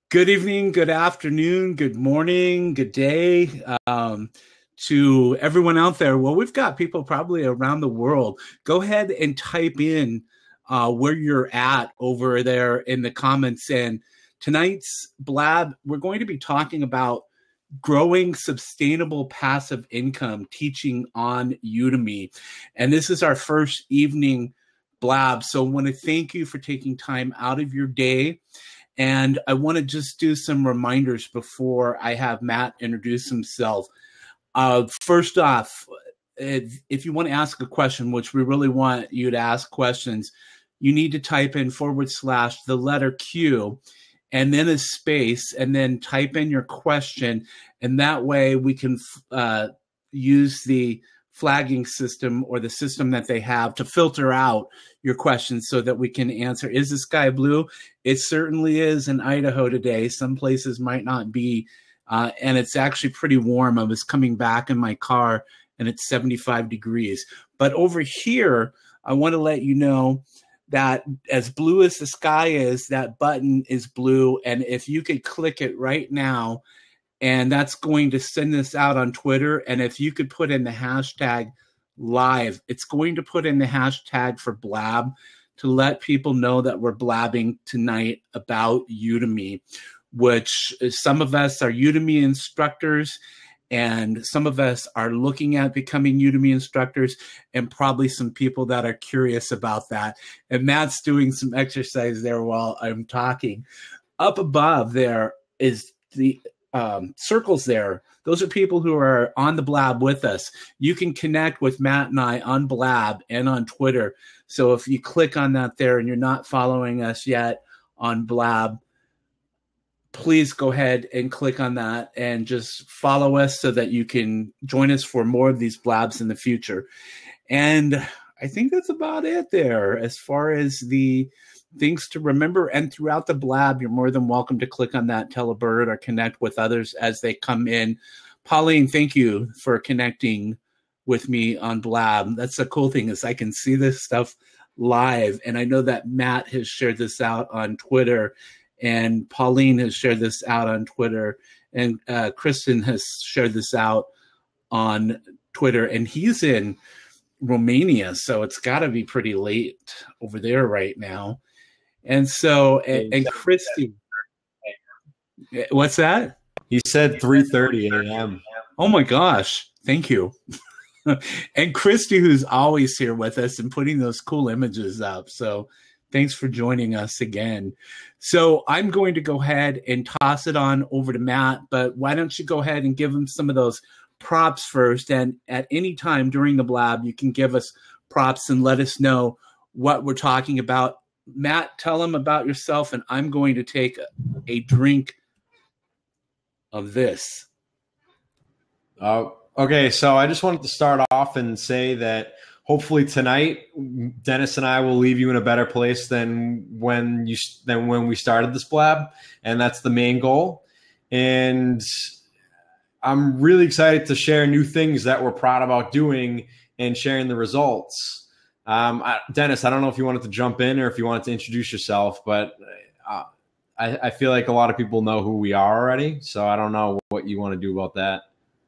Good evening, good afternoon, good morning, good day to everyone out there. Well, we've got people probably around the world. Go ahead and type in where you're at over there in the comments. And tonight's Blab, we're going to be talking about growing sustainable passive income teaching on Udemy. And this is our first evening Blab. So I want to thank you for taking time out of your day. And I want to just do some reminders before I have Matt introduce himself. First off, if you want to ask a question, which we really want you to ask questions, you need to type in / the letter Q and then a space and then type in your question. And that way we can use the flagging system or the system that they have to filter out your questions so that we can answer. Is the sky blue? It certainly is in Idaho today. Some places might not be. And it's actually pretty warm. I was coming back in my car and it's 75 degrees. But over here, I want to let you know that as blue as the sky is, that button is blue. And if you could click it right now, and that's going to send this out on Twitter. And if you could put in the hashtag live, it's going to put in the hashtag for Blab to let people know that we're blabbing tonight about Udemy, which some of us are Udemy instructors and some of us are looking at becoming Udemy instructors and probably some people that are curious about that. And Matt's doing some exercise there while I'm talking. Up above there is the circles there. Those are people who are on the Blab with us. You can connect with Matt and I on Blab and on Twitter. So if you click on that there and you're not following us yet on Blab, please go ahead and click on that and just follow us so that you can join us for more of these Blabs in the future. And I think that's about it there as far as the things to remember. And throughout the Blab, you're more than welcome to click on that, tell a bird, or connect with others as they come in. Pauline, thank you for connecting with me on Blab. That's the cool thing is I can see this stuff live. And I know that Matt has shared this out on Twitter and Pauline has shared this out on Twitter and Kristen has shared this out on Twitter. And he's in Romania, so it's got to be pretty late over there right now. And so, and Christy, what's that? He said 3:30 a.m. Oh my gosh. Thank you. And Christy, who's always here with us and putting those cool images up. So thanks for joining us again. So I'm going to go ahead and toss it on over to Matt, but why don't you go ahead and give him some of those props first. And at any time during the Blab, you can give us props and let us know what we're talking about. Matt, tell them about yourself, and I'm going to take a drink of this. Okay, so I just wanted to start off and say that hopefully tonight, Dennis and I will leave you in a better place than when we started this Blab, and that's the main goal. And I'm really excited to share new things that we're proud about doing and sharing the results. Dennis, I don't know if you wanted to jump in or if you wanted to introduce yourself, but I feel like a lot of people know who we are already, so I don't know what you want to do about that.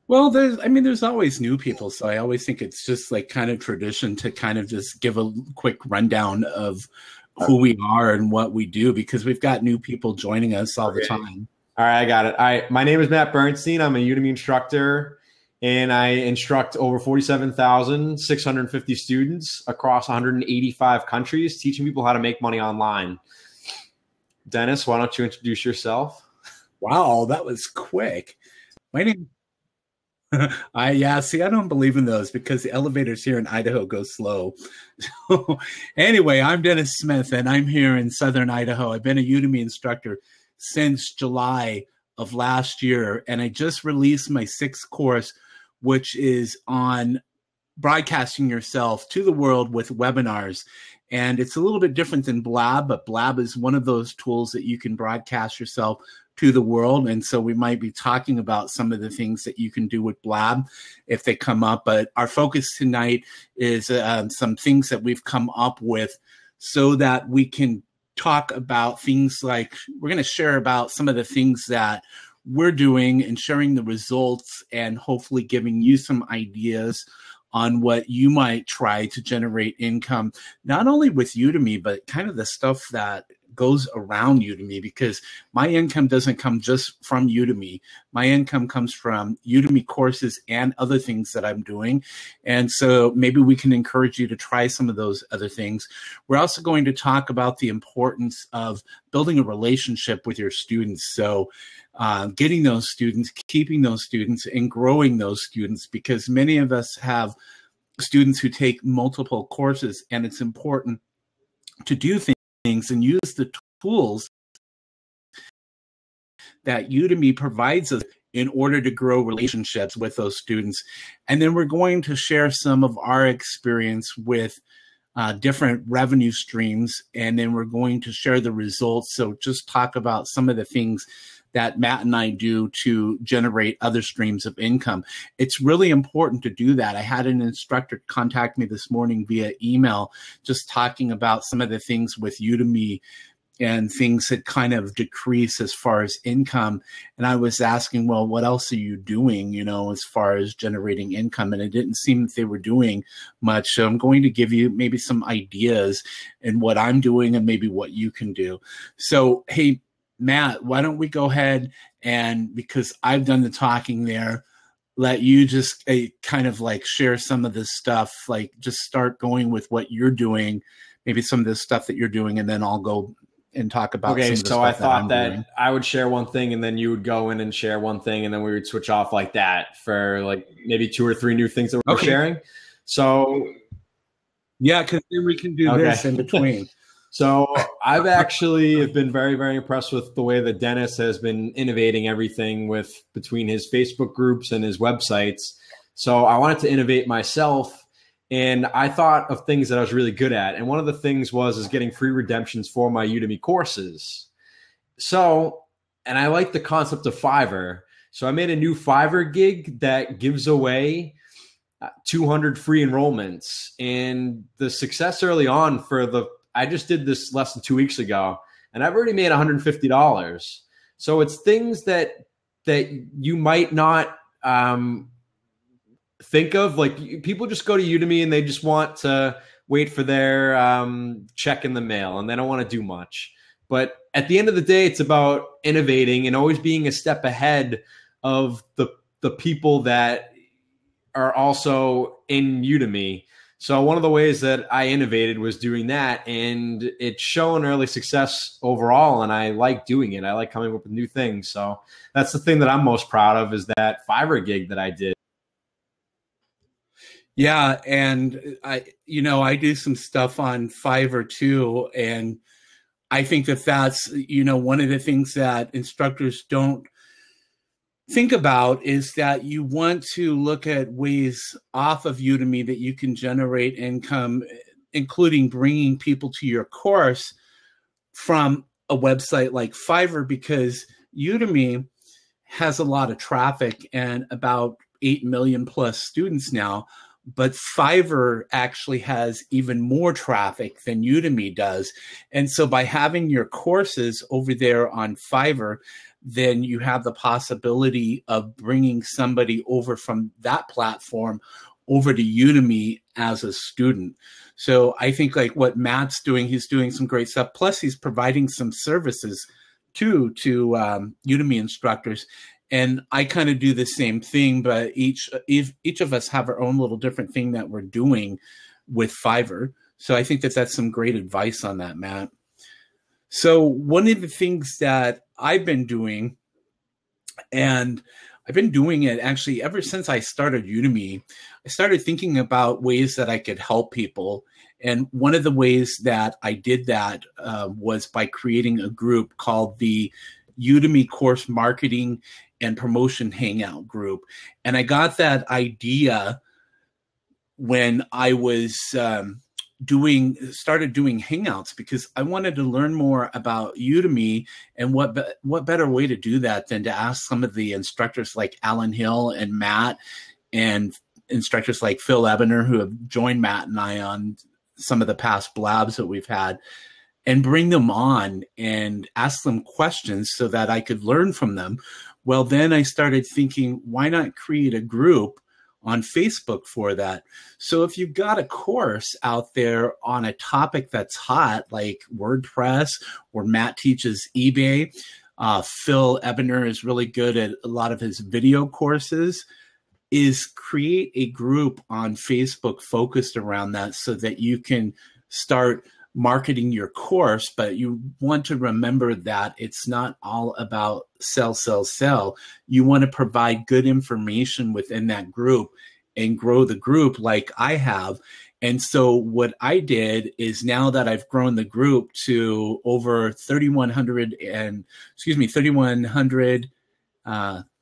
Well, there's always new people, so I always think it's just like kind of tradition to kind of just give a quick rundown of who we are and what we do because we've got new people joining us all the time. All right, I got it. All right, my name is Matt Bernstein. I'm a Udemy instructor. And I instruct over 47,650 students across 185 countries, teaching people how to make money online. Dennis, why don't you introduce yourself? Wow, that was quick. My name. I don't believe in those because the elevators here in Idaho go slow. So, anyway, I'm Dennis Smith, and I'm here in Southern Idaho. I've been a Udemy instructor since July of last year, and I just released my 6th course, which is on broadcasting yourself to the world with webinars. And it's a little bit different than Blab, but Blab is one of those tools that you can broadcast yourself to the world. And so we might be talking about some of the things that you can do with Blab if they come up. But our focus tonight is some things that we've come up with so that we can talk about things like, we're going to share about some of the things that we're doing and sharing the results, and hopefully giving you some ideas on what you might try to generate income, not only with Udemy, but kind of the stuff that goes around Udemy, because my income doesn't come just from Udemy. My income comes from Udemy courses and other things that I'm doing. And so maybe we can encourage you to try some of those other things. We're also going to talk about the importance of building a relationship with your students. So getting those students, keeping those students, and growing those students, because many of us have students who take multiple courses, and it's important to do things and use the tools that Udemy provides us in order to grow relationships with those students. And then we're going to share some of our experience with different revenue streams, and then we're going to share the results. So just talk about some of the things that Matt and I do to generate other streams of income. It's really important to do that. I had an instructor contact me this morning via email, just talking about some of the things with Udemy and things that kind of decrease as far as income. And I was asking, well, what else are you doing, as far as generating income? And it didn't seem that they were doing much. So I'm going to give you maybe some ideas in what I'm doing and maybe what you can do. So, hey, Matt, why don't we go ahead and, because I've done the talking there, let you just kind of like share some of this stuff, like just start going with what you're doing, maybe some of the stuff that you're doing, and then I'll go and talk about some of the stuff so I thought that doing. I would share one thing, and then you would go in and share one thing, and then we would switch off like that for like maybe 2 or 3 new things that we're sharing. So yeah, because then we can do this in between. So I've actually been very, very impressed with the way that Dennis has been innovating everything between his Facebook groups and his websites. So I wanted to innovate myself, and I thought of things that I was really good at. And one of the things is getting free redemptions for my Udemy courses. So, and I like the concept of Fiverr. So I made a new Fiverr gig that gives away 200 free enrollments. And the success early on I just did this less than 2 weeks ago, and I've already made $150. So it's things that you might not think of. Like, people just go to Udemy and they just want to wait for their check in the mail, and they don't want to do much. But at the end of the day, it's about innovating and always being a step ahead of the people that are also in Udemy. So one of the ways that I innovated was doing that, and it's shown early success overall, and I like doing it. I like coming up with new things. So that's the thing that I'm most proud of, is that Fiverr gig that I did. Yeah, and I do some stuff on Fiverr too, and I think that that's, one of the things that instructors don't think about is that you want to look at ways off of Udemy that you can generate income, including bringing people to your course from a website like Fiverr, because Udemy has a lot of traffic and about 8 million plus students now. But Fiverr actually has even more traffic than Udemy does. And so by having your courses over there on Fiverr, then you have the possibility of bringing somebody over from that platform over to Udemy as a student. So I think like what Matt's doing, he's doing some great stuff. Plus he's providing some services too to Udemy instructors. And I kind of do the same thing, but each of us have our own little different thing that we're doing with Fiverr. So I think that that's some great advice on that, Matt. So one of the things that I've been doing, and I've been doing it actually ever since I started Udemy, I started thinking about ways that I could help people. And one of the ways that I did that was by creating a group called the Udemy Course Marketing and Promotion Hangout group. And I got that idea when I was started doing Hangouts, because I wanted to learn more about Udemy, and what better way to do that than to ask some of the instructors like Alan Hill and Matt, and instructors like Phil Ebener, who have joined Matt and I on some of the past blabs that we've had. and bring them on and ask them questions so that I could learn from them. Well, then I started thinking, why not create a group on Facebook for that? So if you've got a course out there on a topic that's hot, like WordPress, or Matt teaches eBay, Phil Ebner is really good at a lot of his video courses, is create a group on Facebook focused around that so that you can start marketing your course. But you want to remember that it's not all about sell, sell, sell. You want to provide good information within that group and grow the group like I have. And so what I did is, now that I've grown the group to over 3,100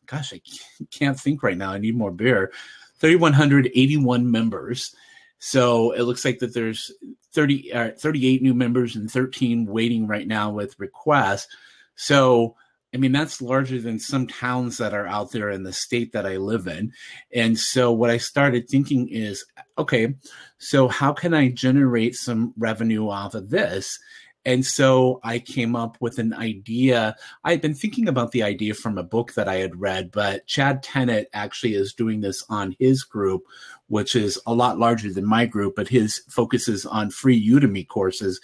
gosh, I can't think right now. I need more beer. 3,181 members. So it looks like that there's 38 new members and 13 waiting right now with requests. So, I mean, that's larger than some towns that are out there in the state that I live in. And so what I started thinking is, okay, so how can I generate some revenue off of this? And so I came up with an idea. I'd been thinking about the idea from a book that I had read, but Chad Tennant actually is doing this on his group, which is a lot larger than my group, but his focuses on free Udemy courses.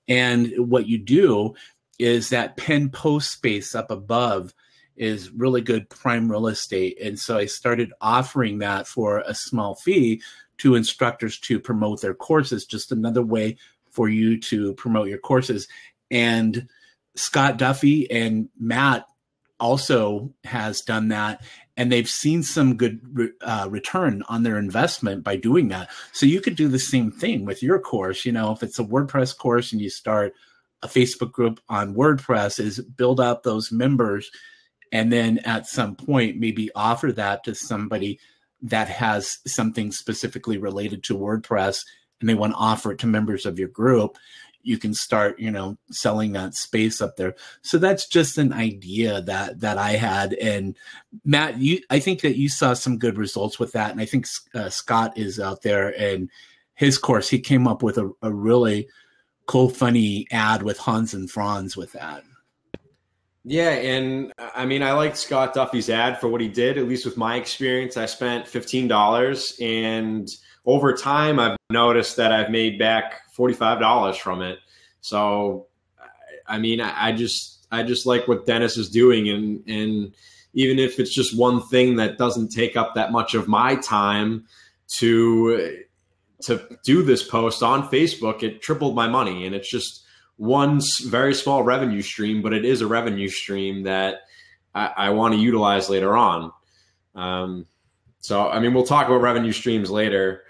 And what you do is that pinned post space up above is really good prime real estate. And so I started offering that for a small fee to instructors to promote their courses, just another way for you to promote your courses. And Scott Duffy and Matt also has done that, and they've seen some good return on their investment by doing that. So you could do the same thing with your course. You know, if it's a WordPress course and you start a Facebook group on WordPress, is build up those members, and then at some point maybe offer that to somebody that has something specifically related to WordPress and they want to offer it to members of your group. You can start, you know, selling that space up there. So that's just an idea that I had. And Matt, I think that you saw some good results with that. And I think Scott is out there, and his course, he came up with a really cool, funny ad with Hans and Franz with that. Yeah, and I mean, I liked Scott Duffy's ad for what he did. At least with my experience, I spent $15, and over time, I've noticed that I've made back $45 from it. So, I mean, I just like what Dennis is doing, and even if it's just one thing that doesn't take up that much of my time to do this post on Facebook, it tripled my money, and it's just one very small revenue stream, but it is a revenue stream that I want to utilize later on. So, I mean, we'll talk about revenue streams later.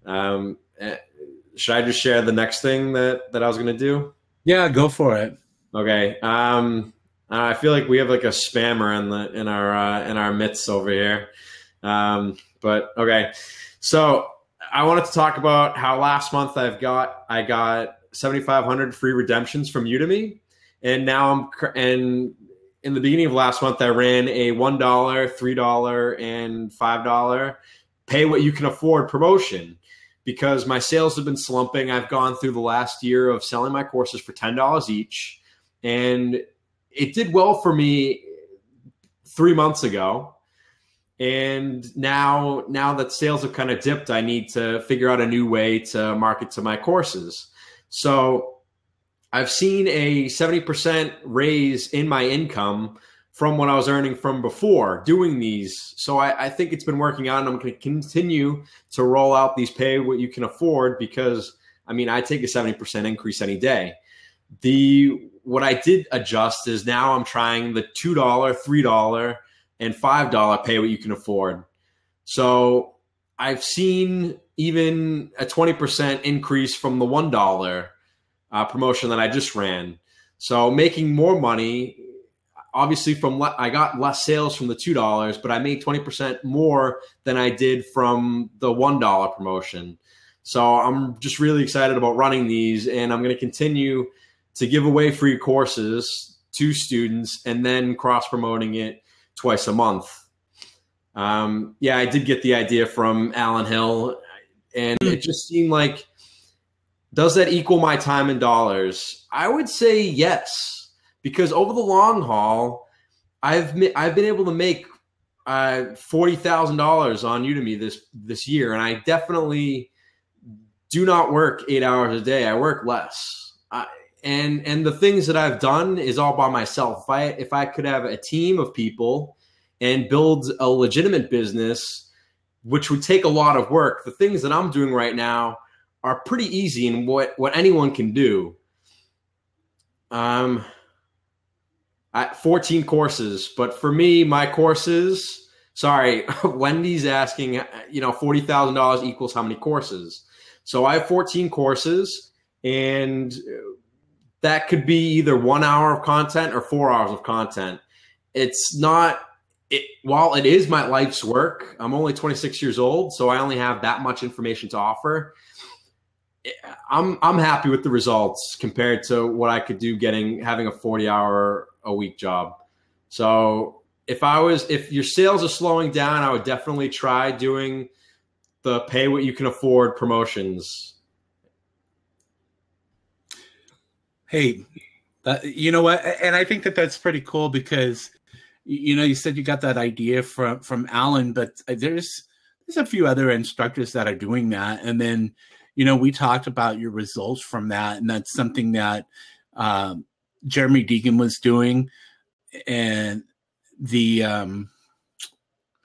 Should I just share the next thing that I was going to do? Yeah, go for it. Okay. I feel like we have like a spammer in our midst over here. But okay. So I wanted to talk about how last month I got 7,500 free redemptions from Udemy, and now in the beginning of last month I ran a $1, $3, and $5 pay what you can afford promotion. Because my sales have been slumping. I've gone through the last year of selling my courses for $10 each, and it did well for me 3 months ago. And now that sales have kind of dipped, I need to figure out a new way to market to my courses. So I've seen a 70% raise in my income from what I was earning from before doing these. So I think it's been working out, and I'm going to continue to roll out these pay what you can afford, because I mean, I take a 70% increase any day. What I did adjust is now I'm trying the $2, $3, and $5 pay what you can afford. So I've seen even a 20% increase from the $1 promotion that I just ran. So making more money. Obviously, I got less sales from the $2, but I made 20% more than I did from the $1 promotion. So I'm just really excited about running these, and I'm going to continue to give away free courses to students and then cross-promoting it twice a month. Yeah, I did get the idea from Alan Hill, and it just seemed like Does that equal my time in dollars? I would say yes, because over the long haul, I've been able to make $40,000 on Udemy this year, and I definitely do not work 8 hours a day. I work less. And the things that I've done is all by myself. If I could have a team of people and build a legitimate business, which would take a lot of work, the things that I'm doing right now are pretty easy and what anyone can do. 14 courses, but for me, my courses, sorry, Wendy's asking, $40,000 equals how many courses? So I have 14 courses, and that could be either 1 hour of content or 4 hours of content. It's not, while it is my life's work, I'm only 26 years old, so I only have that much information to offer. I'm happy with the results compared to what I could do having a 40-hour-a-week job. So if your sales are slowing down, I would definitely try doing the pay what you can afford promotions. Hey, you know what? And I think that that's pretty cool because, you said you got that idea from Alan, but there's a few other instructors that are doing that. And then, we talked about your results from that, and that's something that Jeremy Deegan was doing. And the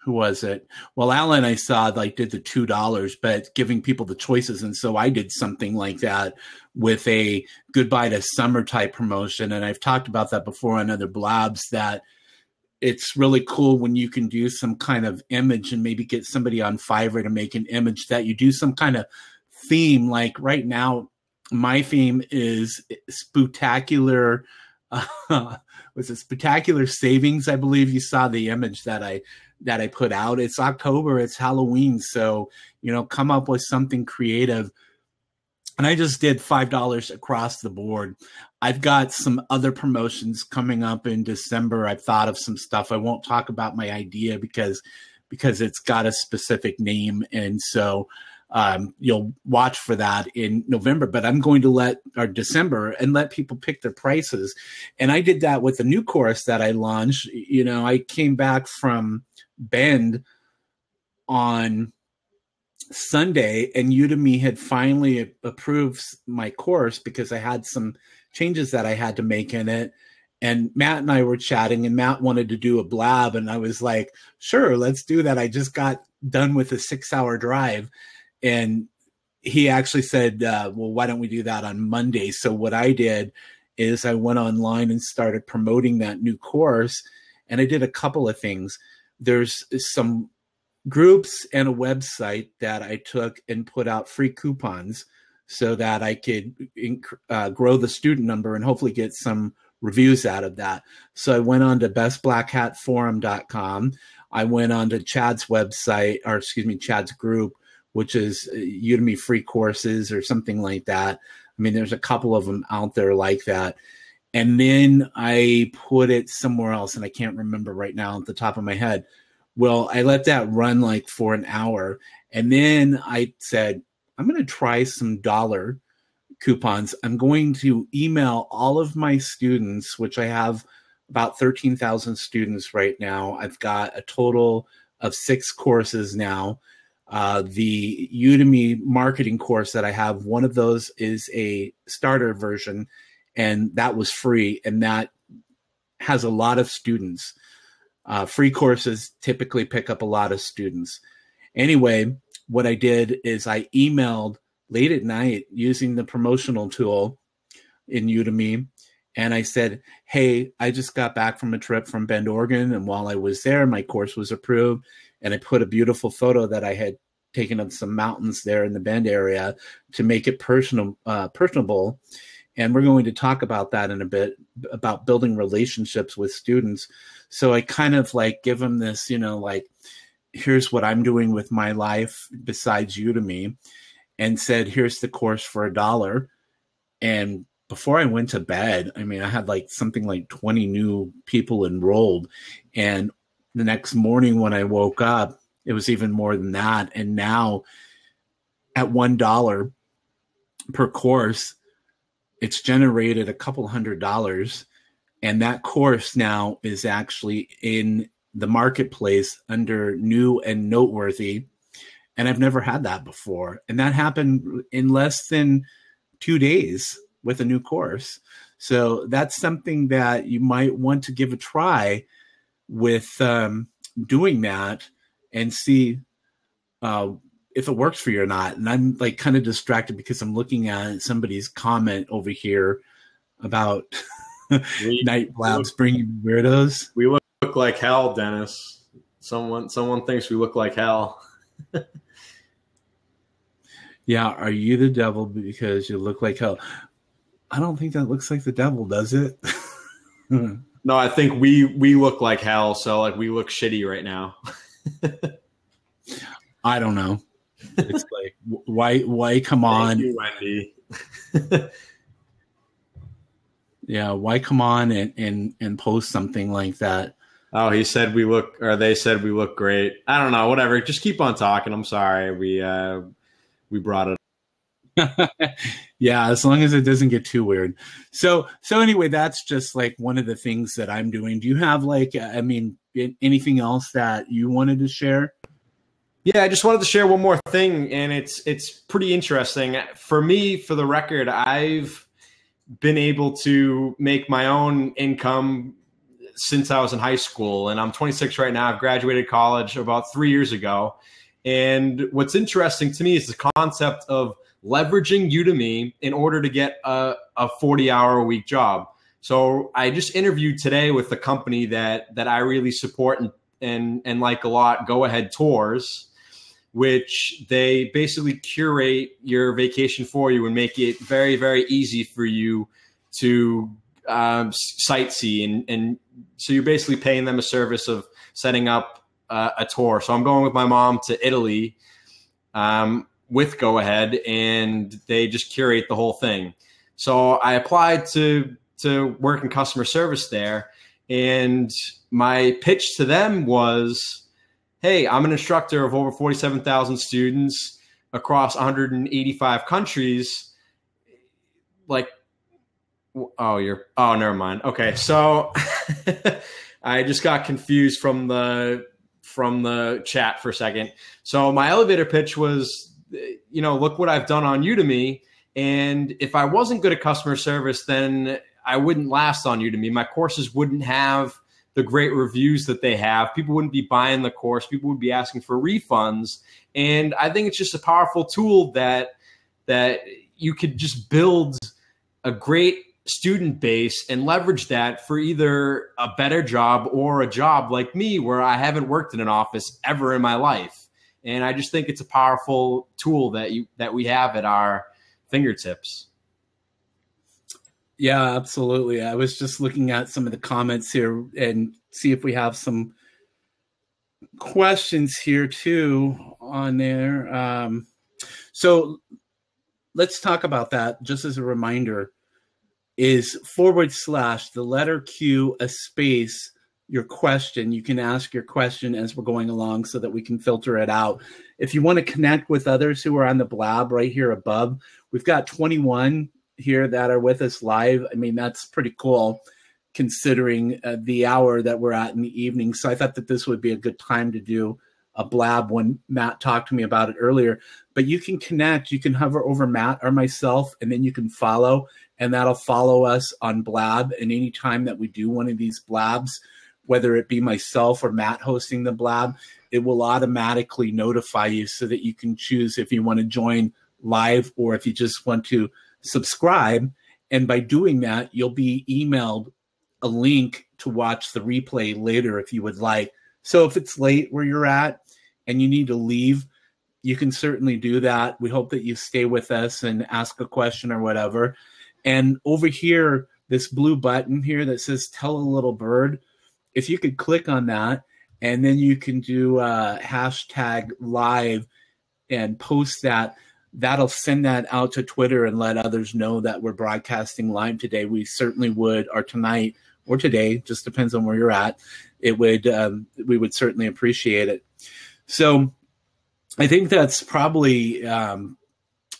who was it? Well, Alan, I saw did the $2, but giving people the choices. And so I did something like that with a goodbye to summer type promotion. And I've talked about that before on other blabs, that it's really cool when you can do some kind of image and maybe get somebody on Fiverr to make an image that you do some kind of theme. Like right now, my theme is spectacular. Was it spectacular savings? I believe you saw the image that I put out. It's October, it's Halloween. So, come up with something creative. And I just did $5 across the board. I've got some other promotions coming up in December. I've thought of some stuff. I won't talk about my idea because it's got a specific name. And so you'll watch for that in November, but I'm going to December and let people pick their prices. And I did that with a new course that I launched. I came back from Bend on Sunday, and Udemy had finally approved my course because I had some changes that I had to make in it. And Matt and I were chatting, and Matt wanted to do a blab, and I was like, sure, let's do that. I just got done with a 6-hour drive. And he actually said, well, why don't we do that on Monday? So what I did is I went online and started promoting that new course. And I did a couple of things. There's some groups and a website that I took and put out free coupons so that I could grow the student number and hopefully get some reviews out of that. So I went on to bestblackhatforum.com. I went on to Chad's website, Chad's group, which is Udemy free courses or something like that. I mean, there's a couple of them out there like that. And then I put it somewhere else, and I can't remember right now at the top of my head. Well, I let that run for an hour. And then I said, I'm going to try some dollar coupons. I'm going to email all of my students, which I have about 13,000 students right now. I've got a total of 6 courses now. The Udemy marketing course that I have, one of those is a starter version, and that was free, and that has a lot of students. Free courses typically pick up a lot of students. Anyway, what I did is I emailed late at night using the promotional tool in Udemy, and I said, hey, I just got back from a trip from Bend, Oregon, and while I was there, my course was approved. And I put a beautiful photo that I had taken of some mountains there in the Bend area to make it personable. And we're going to talk about that in a bit, about building relationships with students. So I kind of give them this, here's what I'm doing with my life besides Udemy, and said, here's the course for $1. And before I went to bed, I mean, I had something like 20 new people enrolled. And the next morning when I woke up, it was even more than that. And now at $1, per course, it's generated a couple $100, and that course now is actually in the marketplace under new and noteworthy. And I've never had that before. And that happened in less than 2 days with a new course. So that's something that you might want to give a try with doing that and see if it works for you or not. And I'm like kind of distracted because I'm looking at somebody's comment over here about night labs bringing weirdos. We look like hell, Dennis. Someone thinks we look like hell. Yeah, are you the devil because you look like hell? I don't think that looks like the devil, does it? No, I think we look like hell, so like we look shitty right now. I don't know. It's like why come on? Thank you, Wendy. Yeah, why come on and post something like that? Oh, they said we look great. I don't know, whatever. Just keep on talking. I'm sorry. We brought it up. Yeah, as long as it doesn't get too weird. So anyway, that's just like one of the things that I'm doing. Do you have anything else that you wanted to share? Yeah, I just wanted to share one more thing, and it's pretty interesting. For me, for the record, I've been able to make my own income since I was in high school, and I'm 26 right now. I've graduated college about 3 years ago. And what's interesting to me is the concept of leveraging Udemy in order to get a 40-hour-a-week job. So I just interviewed today with the company that I really support and like a lot, Go Ahead Tours, which they basically curate your vacation for you and make it very, very easy for you to sightsee. And so you're basically paying them a service of setting up a tour. So I'm going with my mom to Italy with Go Ahead, and they just curate the whole thing. So I applied to work in customer service there, and my pitch to them was, hey, I'm an instructor of over 47,000 students across 185 countries. Like, never mind. Okay, so I just got confused from the chat for a second. So my elevator pitch was, look what I've done on Udemy. And if I wasn't good at customer service, then I wouldn't last on Udemy. My courses wouldn't have the great reviews that they have. People wouldn't be buying the course. People would be asking for refunds. And I think it's just a powerful tool that you could just build a great student base and leverage that for either a better job or a job like me where I haven't worked in an office ever in my life. And I just think it's a powerful tool that we have at our fingertips. Yeah, absolutely. I was just looking at some of the comments here and see if we have some questions here too on there. So let's talk about that just as a reminder. Is / the letter Q, a space, your question. You can ask your question as we're going along so that we can filter it out. If you want to connect with others who are on the blab right here above, we've got 21 here that are with us live. I mean, that's pretty cool considering the hour that we're at in the evening. So I thought that this would be a good time to do a blab when Matt talked to me about it earlier. But you can connect. You can hover over Matt or myself, and then you can follow. And that'll follow us on Blab. And any time that we do one of these Blabs, whether it be myself or Matt hosting the Blab, it will automatically notify you so that you can choose if you want to join live or if you just want to subscribe. And by doing that, you'll be emailed a link to watch the replay later if you would like. So if it's late where you're at and you need to leave, you can certainly do that. We hope that you stay with us and ask a question or whatever. And over here, this blue button here that says Tell a Little Bird, if you could click on that, and then you can do hashtag live and post that, that'll send that out to Twitter and let others know that we're broadcasting live today. We certainly would, or tonight or today, just depends on where you're at. It would we would certainly appreciate it. So I think that's probably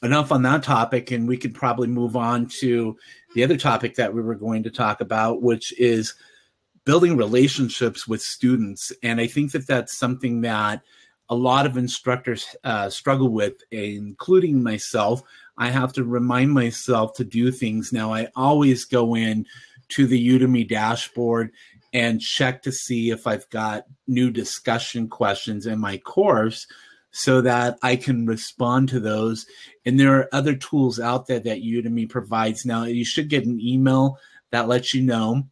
enough on that topic, and we could probably move on to the other topic that we were going to talk about, which is building relationships with students. And I think that that's something that a lot of instructors struggle with, including myself. I have to remind myself to do things. Now, I always go in to the Udemy dashboard and check to see if I've got new discussion questions in my course so that I can respond to those. And there are other tools out there that Udemy provides. Now, you should get an email that lets you know.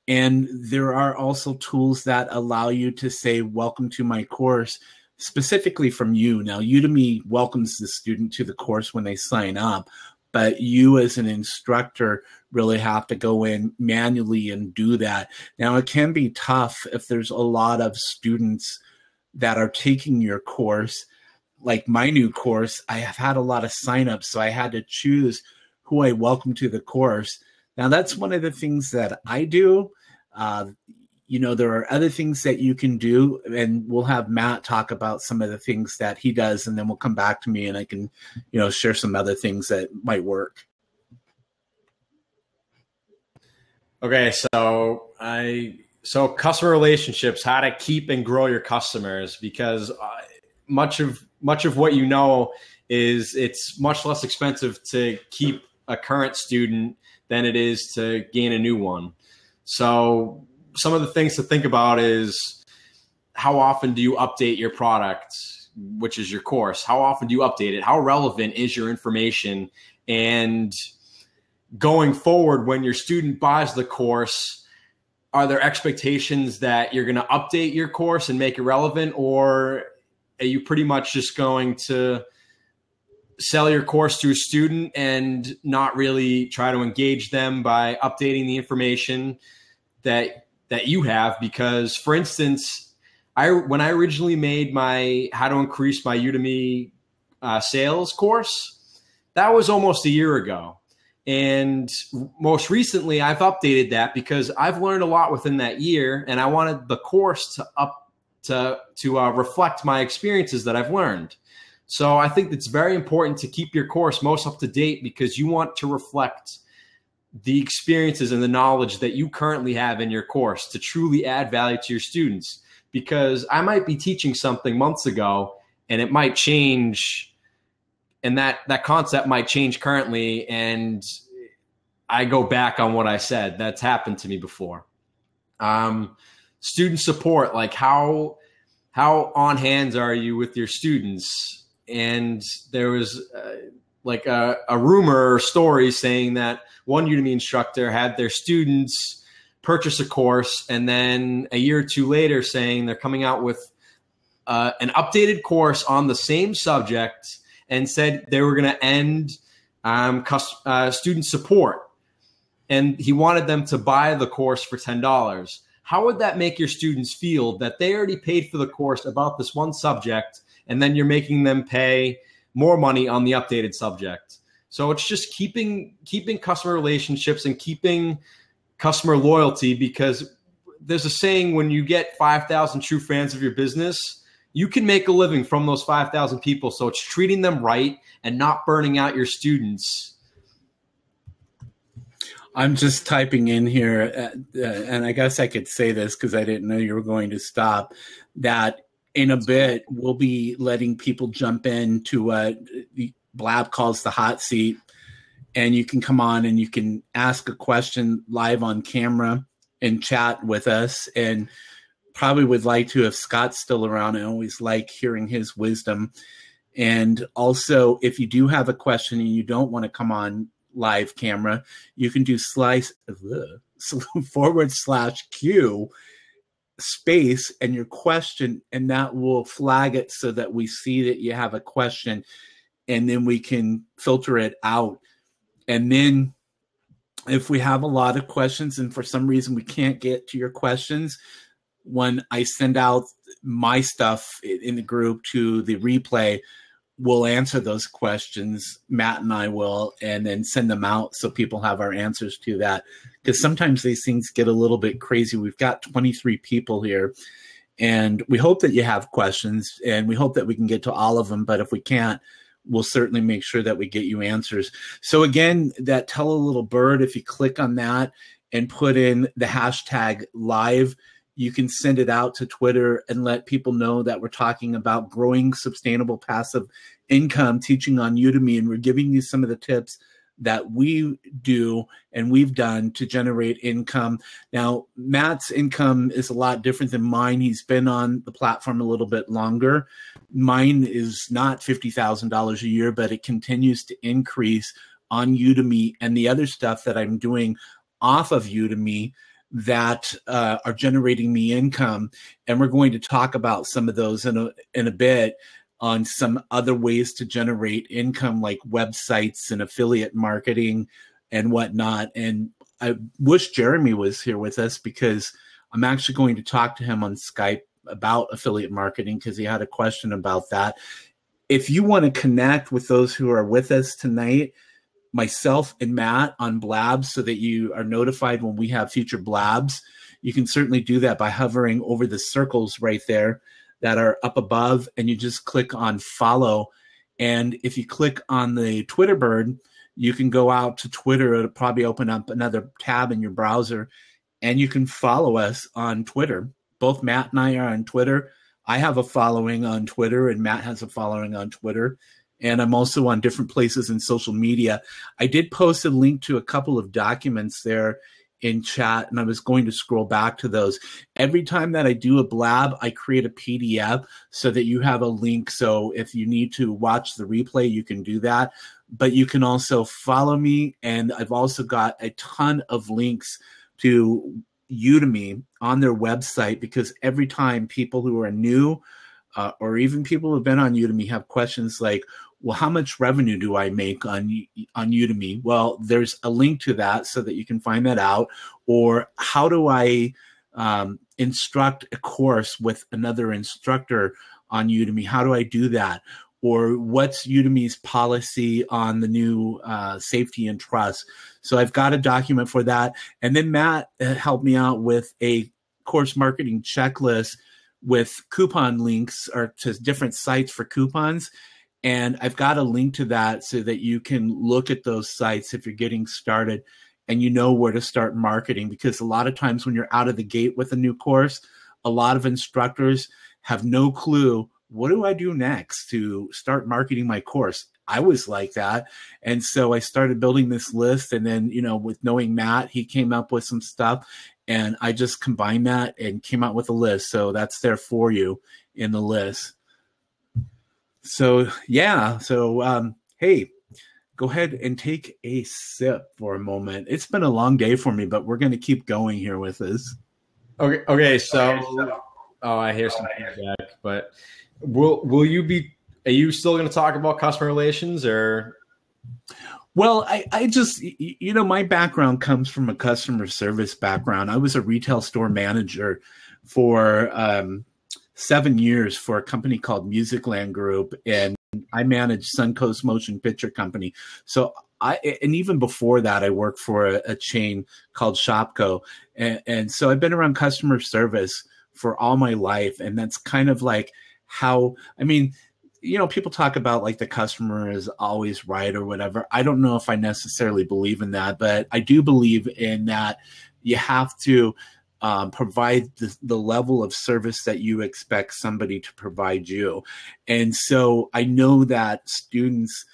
And there are also tools that allow you to say, welcome to my course, specifically from you. Now, Udemy welcomes the student to the course when they sign up, but you as an instructor really have to go in manually and do that. Now, it can be tough if there's a lot of students that are taking your course. Like my new course, I have had a lot of signups, so I had to choose who I welcome to the course. Now, that's one of the things that I do. There are other things that you can do, and we'll have Matt talk about some of the things that he does, and then we'll come back to me and I can, share some other things that might work. Okay, so customer relationships, how to keep and grow your customers, because much of what is it's much less expensive to keep a current student than it is to gain a new one. So some of the things to think about is, how often do you update your product, which is your course? How often do you update it? How relevant is your information? And going forward, when your student buys the course, are there expectations that you're going to update your course and make it relevant? Or are you pretty much just going to sell your course to a student and not really try to engage them by updating the information that you have? Because, for instance, when I originally made my how to increase my Udemy sales course, that was almost a year ago. And most recently, I've updated that because I've learned a lot within that year, and I wanted the course to reflect my experiences that I've learned. So I think it's very important to keep your course most up to date, because you want to reflect the experiences and the knowledge that you currently have in your course to truly add value to your students. Because I might be teaching something months ago and it might change, and that concept might change currently, and I go back on what I said. That's happened to me before. Student support, like how on hands are you with your students? And there was a rumor or story saying that one Udemy instructor had their students purchase a course, and then a year or two later saying they're coming out with an updated course on the same subject, and said they were going to end student support. And he wanted them to buy the course for $10. How would that make your students feel, that they already paid for the course about this one subject, and then you're making them pay more money on the updated subject? So it's just keeping customer relationships and keeping customer loyalty, because there's a saying, when you get 5,000 true fans of your business, you can make a living from those 5,000 people. So it's treating them right and not burning out your students. I'm just typing in here, and I guess I could say this because I didn't know you were going to stop, that in a bit we'll be letting people jump into what Blab calls the hot seat, and you can come on and you can ask a question live on camera and chat with us. And probably would like to, if Scott's still around, I always like hearing his wisdom. And also, if you do have a question and you don't want to come on live camera, you can do /Q space and your question, and that will flag it so that we see that you have a question, and then we can filter it out. And then if we have a lot of questions and for some reason we can't get to your questions, when I send out my stuff in the group to the replay, we'll answer those questions. Matt and I will, and then send them out so people have our answers to that. Because sometimes these things get a little bit crazy. We've got 23 people here, and we hope that you have questions, and we hope that we can get to all of them. But if we can't, we'll certainly make sure that we get you answers. So again, that Tell a Little Bird, if you click on that and put in the hashtag live, you can send it out to Twitter and let people know that we're talking about growing sustainable passive income, teaching on Udemy, and we're giving you some of the tips that we do and we've done to generate income. Now, Matt's income is a lot different than mine. He's been on the platform a little bit longer. Mine is not $50,000 a year, but it continues to increase on Udemy and the other stuff that I'm doing off of Udemy that are generating me income. And we're going to talk about some of those in a bit, on some other ways to generate income, like websites and affiliate marketing and whatnot. And I wish Jeremy was here with us, because I'm actually going to talk to him on Skype about affiliate marketing, because he had a question about that. If you want to connect with those who are with us tonight, myself and Matt on Blabs, so that you are notified when we have future Blabs, you can certainly do that by hovering over the circles right there that are up above, and you just click on follow. And if you click on the Twitter bird, you can go out to Twitter. It'll probably open up another tab in your browser, and you can follow us on Twitter. Both Matt and I are on Twitter. I have a following on Twitter, and Matt has a following on Twitter. And I'm also on different places in social media. I did post a link to a couple of documents there in chat, and I was going to scroll back to those. Every time that I do a blab, I create a PDF so that you have a link. So if you need to watch the replay, you can do that. But you can also follow me, and I've also got a ton of links to Udemy on their website, because every time people who are new or even people who've been on Udemy have questions like, well, how much revenue do I make on Udemy? Well, there's a link to that so that you can find that out. Or how do I instruct a course with another instructor on Udemy? How do I do that? Or what's Udemy's policy on the new safety and trust? So I've got a document for that. And then Matt helped me out with a course marketing checklist with coupon links, or to different sites for coupons. And I've got a link to that so that you can look at those sites if you're getting started and you know where to start marketing. Because a lot of times when you're out of the gate with a new course, a lot of instructors have no clue, what do I do next to start marketing my course? I was like that. And so I started building this list. And then, with knowing Matt, he came up with some stuff. And I just combined that and came out with a list. So that's there for you in the list. So, yeah. So, hey, go ahead and take a sip for a moment. It's been a long day for me, but we're going to keep going here with this. Okay. So, I hear some feedback, but are you still going to talk about customer relations, or? Well, I just, my background comes from a customer service background. I was a retail store manager for 7 years for a company called Musicland Group, and I managed Suncoast Motion Picture Company. So and even before that, I worked for a chain called Shopko. And so I've been around customer service for all my life. And that's kind of like how, people talk about like the customer is always right or whatever. I don't know if I necessarily believe in that, but I do believe in that you have to provide the level of service that you expect somebody to provide you. And so I know that students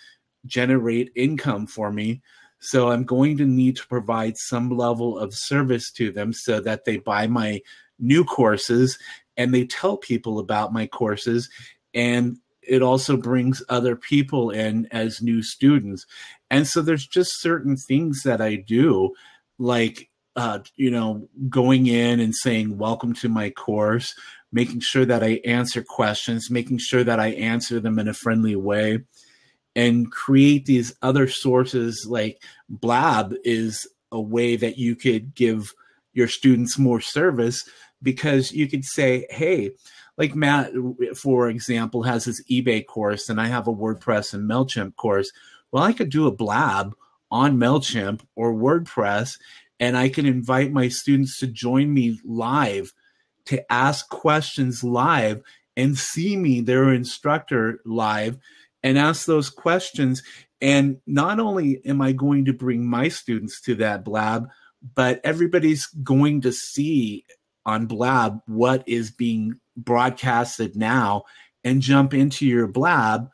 generate income for me. So I'm going to need to provide some level of service to them so that they buy my new courses and they tell people about my courses. And it also brings other people in as new students. And so there's just certain things that I do, like going in and saying, welcome to my course, making sure that I answer questions, making sure that I answer them in a friendly way, and create these other sources. Like Blab is a way that you could give your students more service, because you could say, hey, like Matt, for example, has his eBay course, and I have a WordPress and MailChimp course. Well, I could do a Blab on MailChimp or WordPress, and I can invite my students to join me live, to ask questions live, and see me, their instructor, live. and ask those questions. And not only am I going to bring my students to that Blab, but everybody's going to see on Blab what is being broadcasted now and jump into your Blab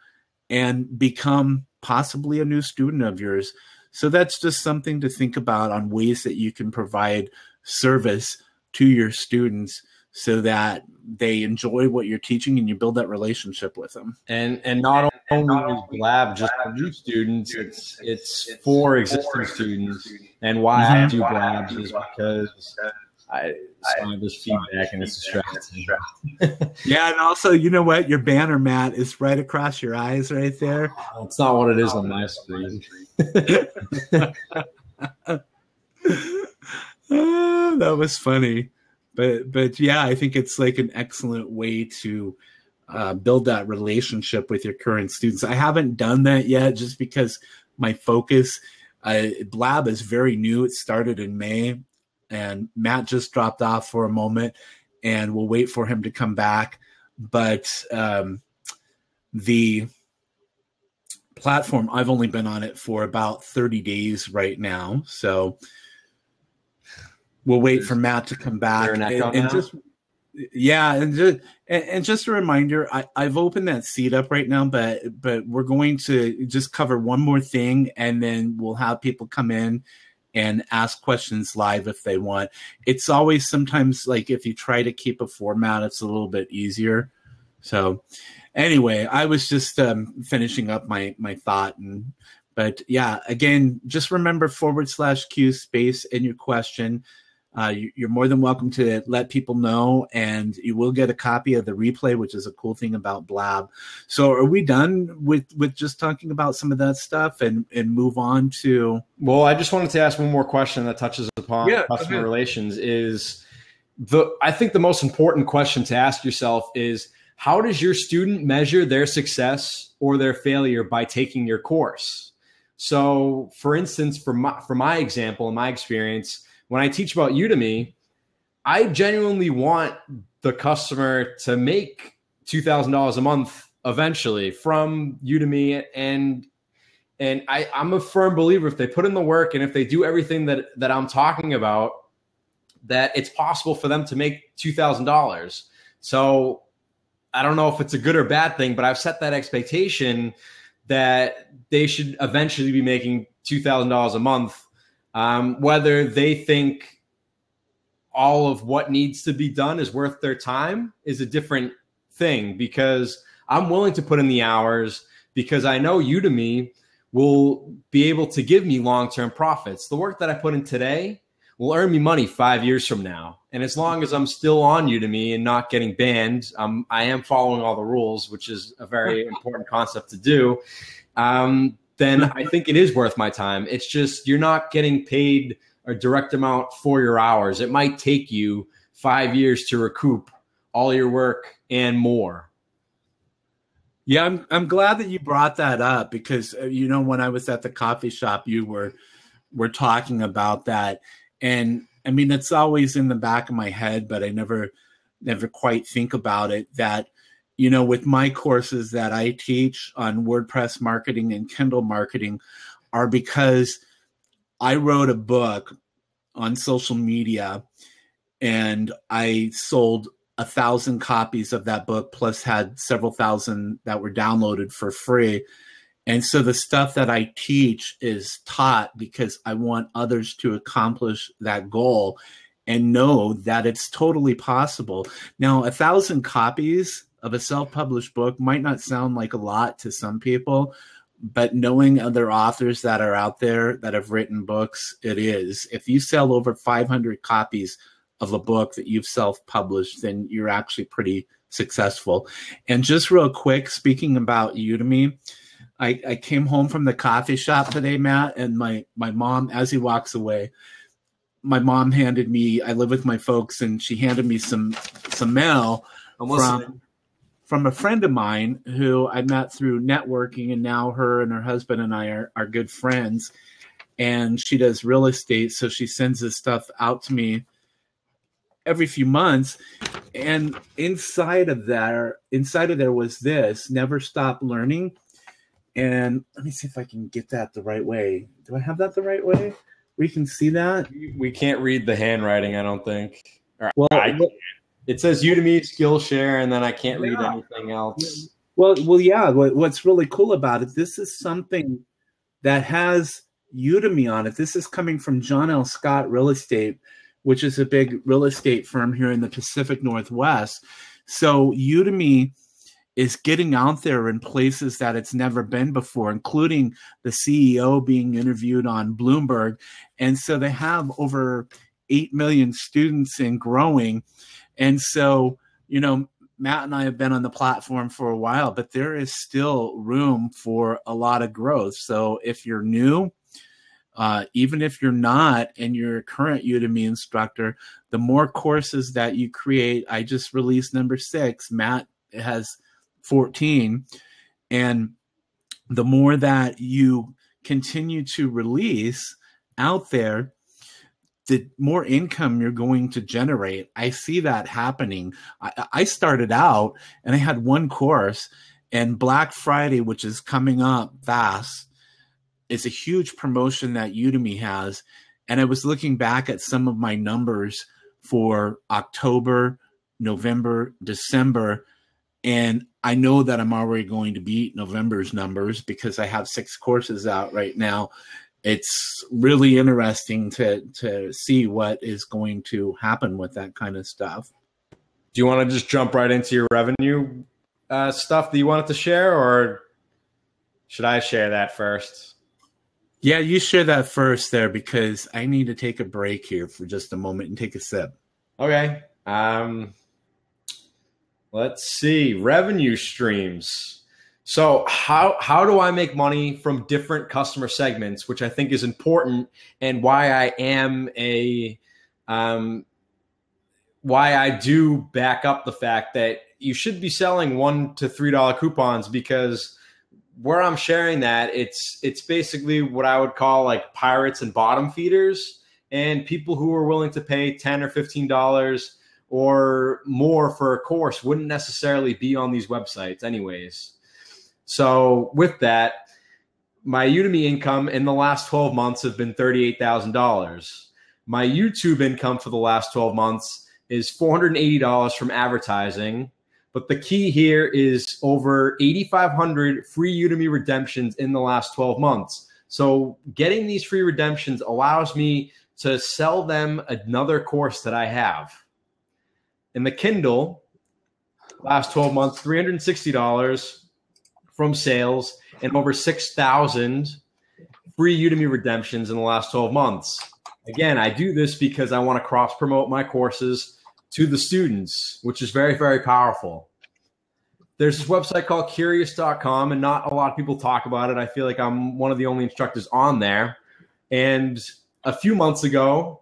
and become possibly a new student of yours. So that's just something to think about on ways that you can provide service to your students so that they enjoy what you're teaching and you build that relationship with them. And not only is Blab just for new students, it's for existing students. And why I do Blabs is because I saw this feedback and it's distracting. Yeah, and also, you know what? Your banner, Matt, is right across your eyes right there. It's not what it is on my screen. Oh, that was funny. But yeah, I think it's like an excellent way to build that relationship with your current students. I haven't done that yet just because my focus, Blab is very new. It started in May, and Matt just dropped off for a moment, and we'll wait for him to come back. But the platform, I've only been on it for about 30 days right now. So we'll wait for Matt to come back. And just a reminder, I've opened that seat up right now, but we're going to just cover one more thing, and then we'll have people come in and ask questions live if they want. It's always sometimes like if you try to keep a format, it's a little bit easier. So anyway, I was just finishing up my thought. But yeah, again, just remember /Q space in your question. You're more than welcome to let people know, and you will get a copy of the replay, which is a cool thing about Blab. So are we done with just talking about some of that stuff and move on to? Well, I just wanted to ask one more question that touches upon customer relations. I think the most important question to ask yourself is, how does your student measure their success or their failure by taking your course? So for instance, for my example, in my experience, when I teach about Udemy, I genuinely want the customer to make $2,000 a month eventually from Udemy. And I'm a firm believer, if they put in the work and if they do everything that I'm talking about, that it's possible for them to make $2,000. So I don't know if it's a good or bad thing, but I've set that expectation that they should eventually be making $2,000 a month. Whether they think all of what needs to be done is worth their time is a different thing, because I'm willing to put in the hours because I know Udemy will be able to give me long-term profits. The work that I put in today will earn me money 5 years from now. And as long as I'm still on Udemy and not getting banned, I am following all the rules, which is a very important concept to do. Then I think it is worth my time. It's just you're not getting paid a direct amount for your hours. It might take you 5 years to recoup all your work and more. Yeah, I'm glad that you brought that up, because when I was at the coffee shop, you were talking about that, and I mean it's always in the back of my head, but I never quite think about it. That with my courses that I teach on WordPress marketing and Kindle marketing are because I wrote a book on social media and I sold 1,000 copies of that book, plus had several thousand that were downloaded for free. And so the stuff that I teach is taught because I want others to accomplish that goal and know that it's totally possible. Now, 1,000 copies of a self-published book might not sound like a lot to some people, but knowing other authors that are out there that have written books, it is. If you sell over 500 copies of a book that you've self-published, then you're actually pretty successful. And just real quick, speaking about Udemy, I came home from the coffee shop today, Matt, and my mom, as he walks away, my mom handed me, I live with my folks, and she handed me some mail from a friend of mine who I met through networking, and now her and her husband and I are good friends. And she does real estate, so she sends this stuff out to me every few months. And inside of there was this: never stop learning. And let me see if I can get that the right way. Do I have that the right way? We can see that. We can't read the handwriting, I don't think. Well, it says Udemy Skillshare, and then I can't read yeah. anything else. Well, yeah. What's really cool about it, this is something that has Udemy on it. This is coming from John L. Scott Real Estate, which is a big real estate firm here in the Pacific Northwest. So Udemy is getting out there in places that it's never been before, including the CEO being interviewed on Bloomberg. And so they have over 8 million students and growing. And so, you know, Matt and I have been on the platform for a while, but there is still room for a lot of growth. So if you're new, even if you're not and you're a current Udemy instructor, the more courses that you create, I just released number 6, Matt has 14, and the more that you continue to release out there, the more income you're going to generate. I see that happening. I started out and I had one course, and Black Friday, which is coming up fast, is a huge promotion that Udemy has. And I was looking back at some of my numbers for October, November, December, and I know that I'm already going to beat November's numbers because I have 6 courses out right now. It's really interesting to see what is going to happen with that kind of stuff. Do you want to just jump right into your revenue stuff that you wanted to share, or should I share that first? Yeah, you share that first there, because I need to take a break here for just a moment and take a sip. Okay. Let's see. Revenue streams. So how do I make money from different customer segments, which I think is important, and why I do back up the fact that you should be selling $1 to $3 coupons, because where I'm sharing that, it's basically what I would call like pirates and bottom feeders, and people who are willing to pay $10 or $15 or more for a course wouldn't necessarily be on these websites anyways. So with that, my Udemy income in the last 12 months have been $38,000. My YouTube income for the last 12 months is $480 from advertising. But the key here is over 8,500 free Udemy redemptions in the last 12 months. So getting these free redemptions allows me to sell them another course that I have. In the Kindle, last 12 months, $360 from sales and over 6,000 free Udemy redemptions in the last 12 months. Again, I do this because I want to cross-promote my courses to the students, which is very, very powerful. There's this website called curious.com, and not a lot of people talk about it. I feel like I'm one of the only instructors on there. And a few months ago,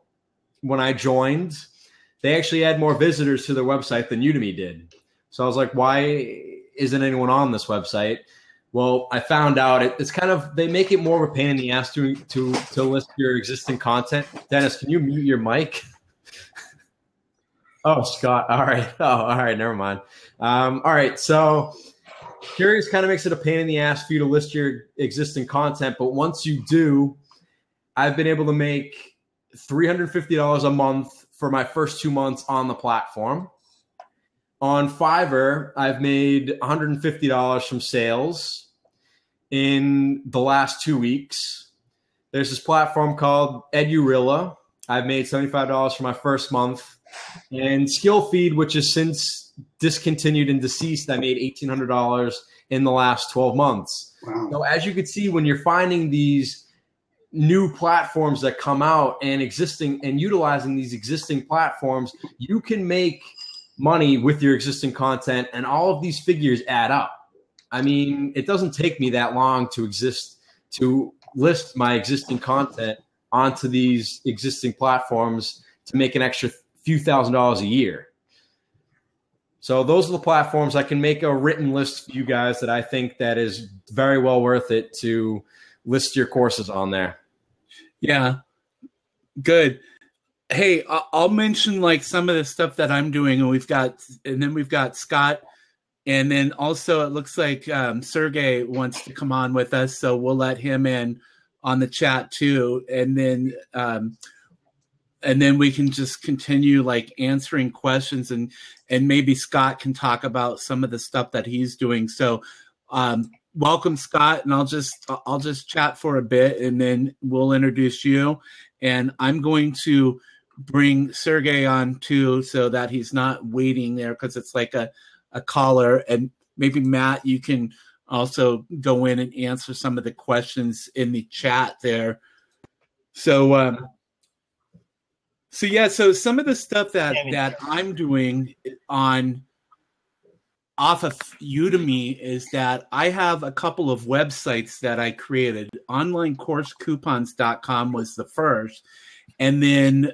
when I joined, they actually had more visitors to their website than Udemy did. So I was like, why isn't anyone on this website? Well, I found out it's kind of, they make it more of a pain in the ass to list your existing content. Dennis, can you mute your mic? Oh, Scott. All right. Oh, all right. Never mind. All right. So Curious kind of makes it a pain in the ass for you to list your existing content. But once you do, I've been able to make $350 a month for my first 2 months on the platform. On Fiverr, I've made $150 from sales in the last 2 weeks. There's this platform called Edurilla. I've made $75 for my first month. And SkillFeed, which is since discontinued and deceased, I made $1,800 in the last 12 months. Wow. So as you can see, when you're finding these new platforms that come out and utilizing these existing platforms, you can make money with your existing content, and all of these figures add up. I mean, it doesn't take me that long to list my existing content onto these existing platforms to make an extra few $1,000s a year. So those are the platforms. I can make a written list for you guys that I think that is very well worth it to list your courses on there. Yeah, good. Hey, I'll mention like some of the stuff that I'm doing, and then we've got Scott And then also it looks like Sergey wants to come on with us, so we'll let him in on the chat too. And then we can just continue like answering questions, and maybe Scott can talk about some of the stuff that he's doing. So welcome, Scott, and I'll just chat for a bit, and then we'll introduce you. And I'm going to bring Sergey on too, so that he's not waiting there, because it's like a caller. And maybe Matt, you can also go in and answer some of the questions in the chat there. So so some of the stuff that I'm doing off of Udemy is that I have a couple of websites that I created. OnlineCourseCoupons.com was the first, and then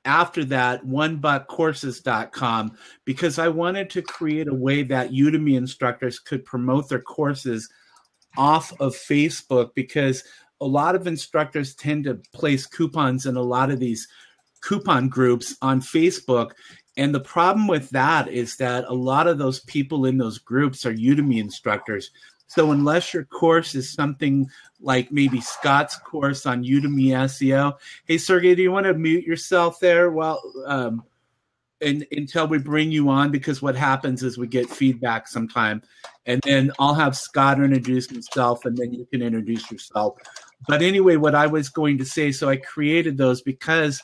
after that, OneBuckCourses.com, because I wanted to create a way that Udemy instructors could promote their courses off of Facebook, because a lot of instructors tend to place coupons in a lot of these coupon groups on Facebook. And the problem with that is that a lot of those people in those groups are Udemy instructors. So unless your course is something like maybe Scott's course on Udemy SEO, hey, Sergey, do you want to mute yourself there? Well, until we bring you on, because what happens is we get feedback sometime, and then I'll have Scott introduce himself, and then you can introduce yourself. But anyway, what I was going to say, so I created those because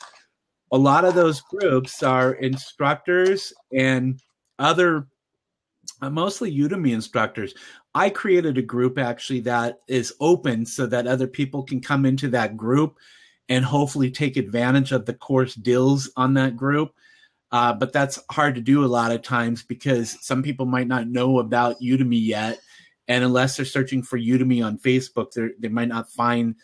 a lot of those groups are instructors and other, mostly Udemy instructors. I created a group actually that is open so that other people can come into that group and hopefully take advantage of the course deals on that group. But that's hard to do a lot of times, because some people might not know about Udemy yet. And unless they're searching for Udemy on Facebook, they might not find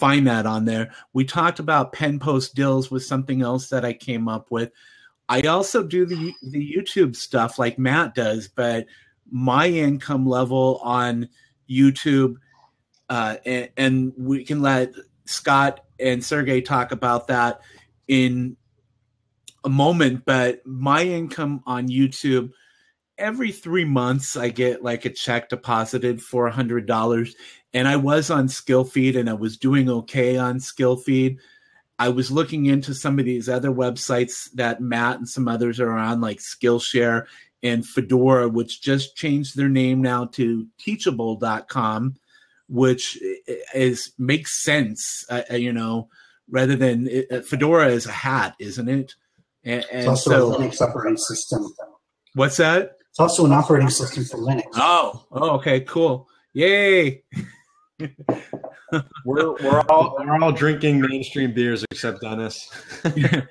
that on there. We talked about pen post deals with something else that I came up with. I also do the YouTube stuff like Matt does, but my income level on YouTube, and we can let Scott and Sergey talk about that in a moment, but my income on YouTube, every 3 months I get like a check deposited for $100. And I was on SkillFeed, and I was doing okay on SkillFeed. I was looking into some of these other websites that Matt and some others are on, like Skillshare and Fedora, which just changed their name now to Teachable.com, which makes sense, rather than Fedora is a hat, isn't it? And it's also a Linux operating system. What's that? It's also an operating system for Linux. Oh, okay, cool. Yay. We're all drinking mainstream beers except Dennis. Yeah.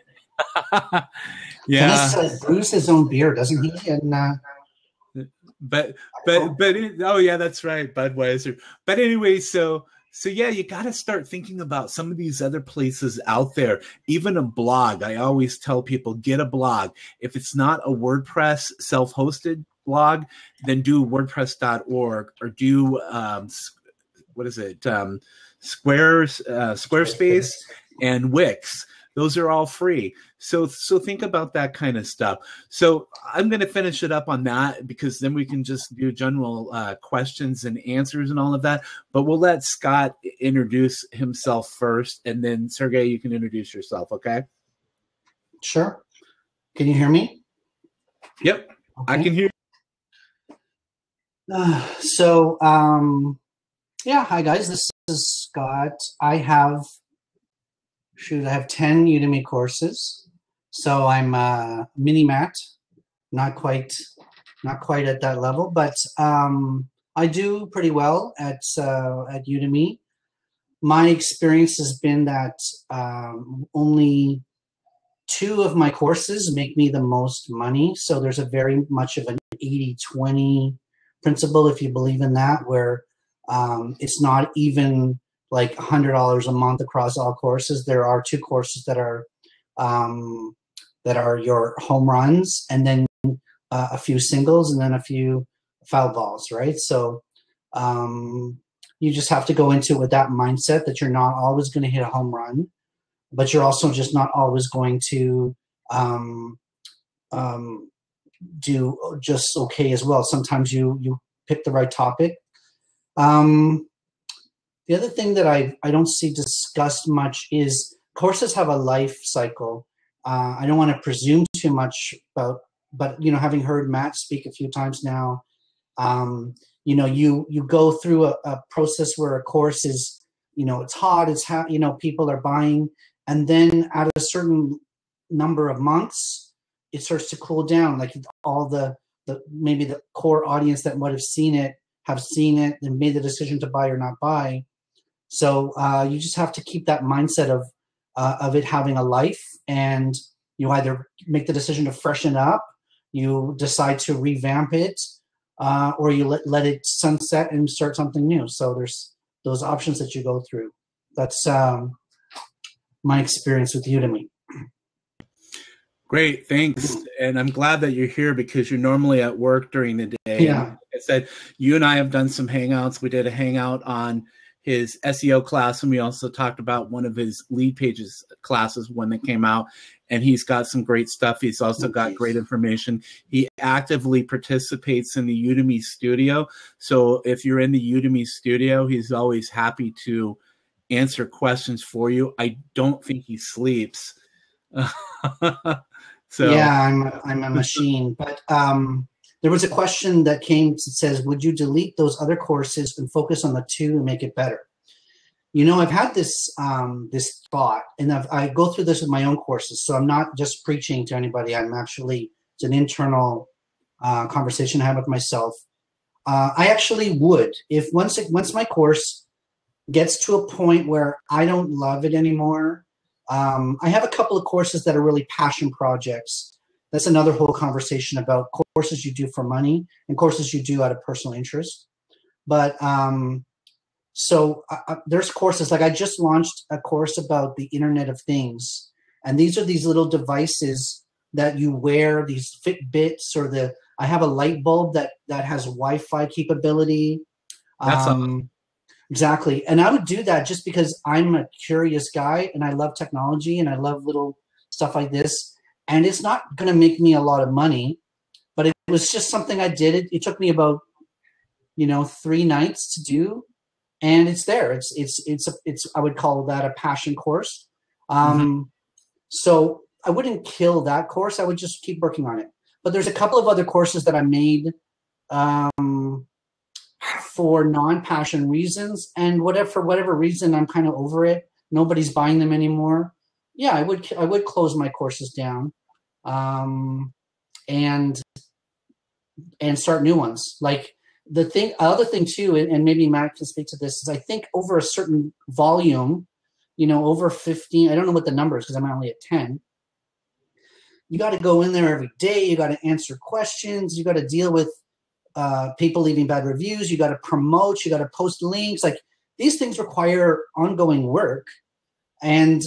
Dennis brews his own beer, doesn't he? And oh yeah, that's right, Budweiser. But anyway, so yeah, you got to start thinking about some of these other places out there. Even a blog. I always tell people, get a blog. If it's not a WordPress self-hosted blog, then do WordPress.org or do Squarespace and Wix. Those are all free. So think about that kind of stuff. So I'm going to finish it up on that, because then we can just do general questions and answers and all of that. But we'll let Scott introduce himself first, and then Sergey, you can introduce yourself. Okay? Sure. Can you hear me? Yep, okay. I can hear. Yeah, hi guys. This is Scott. I have 10 Udemy courses. So I'm mini Matt, not quite at that level, but I do pretty well at Udemy. My experience has been that only 2 of my courses make me the most money. So there's a very much of an 80-20 principle, if you believe in that, where it's not even like $100 a month across all courses. There are 2 courses that are your home runs, and then a few singles, and then a few foul balls, right? So you just have to go into it with that mindset that you're not always going to hit a home run, but you're also just not always going to do just okay as well. Sometimes you pick the right topic. The other thing that I don't see discussed much is courses have a life cycle. I don't want to presume too much about, but having heard Matt speak a few times now, you go through a process where a course is, it's hot, people are buying, and then at a certain number of months, it starts to cool down. Like all the maybe the core audience that might have seen it and made the decision to buy or not buy. So you just have to keep that mindset of it having a life, and you either make the decision to freshen up, you decide to revamp it, or you let it sunset and start something new. So there's those options that you go through. That's my experience with Udemy. Great, thanks. And I'm glad that you're here because you're normally at work during the day. Yeah. And like I said, you and I have done some hangouts. We did a hangout on his SEO class, and we also talked about one of his lead pages classes when they came out. And he's got some great stuff. He's also got great information. He actively participates in the Udemy studio. So if you're in the Udemy studio, he's always happy to answer questions for you. I don't think he sleeps. So yeah, I'm a machine. But there was a question that came that says, would you delete those other courses and focus on the two and make it better? I've had this this thought, and I go through this with my own courses. So I'm not just preaching to anybody. It's an internal conversation I have with myself. I actually would, if once my course gets to a point where I don't love it anymore. I have a couple of courses that are really passion projects. That's another whole conversation about courses you do for money and courses you do out of personal interest. But so there's courses, like I just launched a course about the Internet of Things. And these are these little devices that you wear, these Fitbits, or I have a light bulb that has Wi-Fi capability. That's awesome. Exactly. And I would do that just because I'm a curious guy and I love technology and I love little stuff like this. And it's not going to make me a lot of money, but it was just something I did. It took me about, 3 nights to do, and it's there. It's I would call that a passion course. So I wouldn't kill that course. I would just keep working on it. But there's a couple of other courses that I made, for non-passion reasons, and for whatever reason, I'm kind of over it. Nobody's buying them anymore. Yeah, I would close my courses down, and start new ones. Like other thing too, and maybe Matt can speak to this, is I think over a certain volume, over 15, I don't know what the number is because I'm only at 10. You got to go in there every day. You got to answer questions. You got to deal with people leaving bad reviews. You got to promote. You got to post links. Like these things require ongoing work. And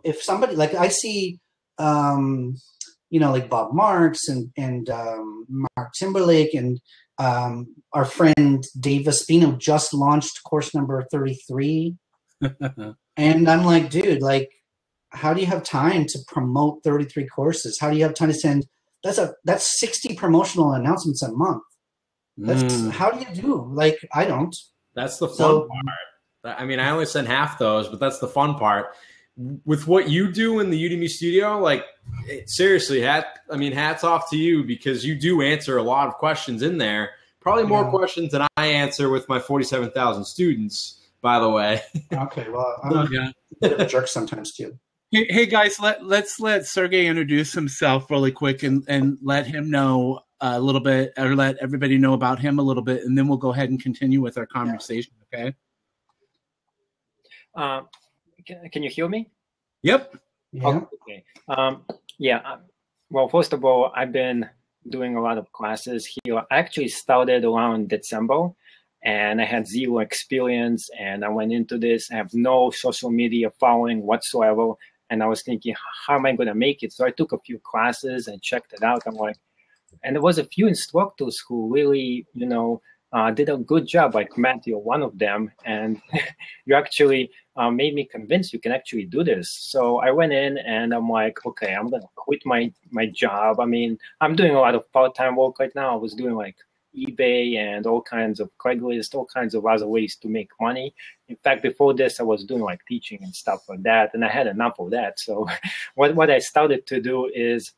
if somebody, like I see, like Bob Marks and Mark Timberlake and our friend Dave Espino just launched course number 33. And I'm like, dude, like, how do you have time to promote 33 courses? How do you have time to send? That's 60 promotional announcements a month. How do you do? Like, I don't. That's the fun part. I mean, I only send half those, but that's the fun part. With what you do in the Udemy studio, like, seriously, hats off to you, because you do answer a lot of questions in there. Probably more questions than I answer with my 47,000 students, by the way. Okay, well, I'm a bit of a jerk sometimes too. Hey guys, let's let Sergey introduce himself really quick and let him know a little bit, or let everybody know about him a little bit, and then we'll go ahead and continue with our conversation. Okay. Can you hear me? Yep. Yeah. Okay. Well, first of all, I've been doing a lot of classes here. I actually started around December, and I had zero experience, and I went into this. I have no social media following whatsoever, and I was thinking, how am I going to make it? So I took a few classes and checked it out. I'm like, and there was a few instructors who really, did a good job. Like Matt, you're one of them, and you actually made me convinced you can actually do this. So I went in and I'm like, okay, I'm gonna quit my job. I mean, I'm doing a lot of part-time work right now. I was doing like eBay and all kinds of Craigslist, all kinds of other ways to make money. In fact, before this, I was doing like teaching and stuff like that, and I had enough of that. So what I started to do is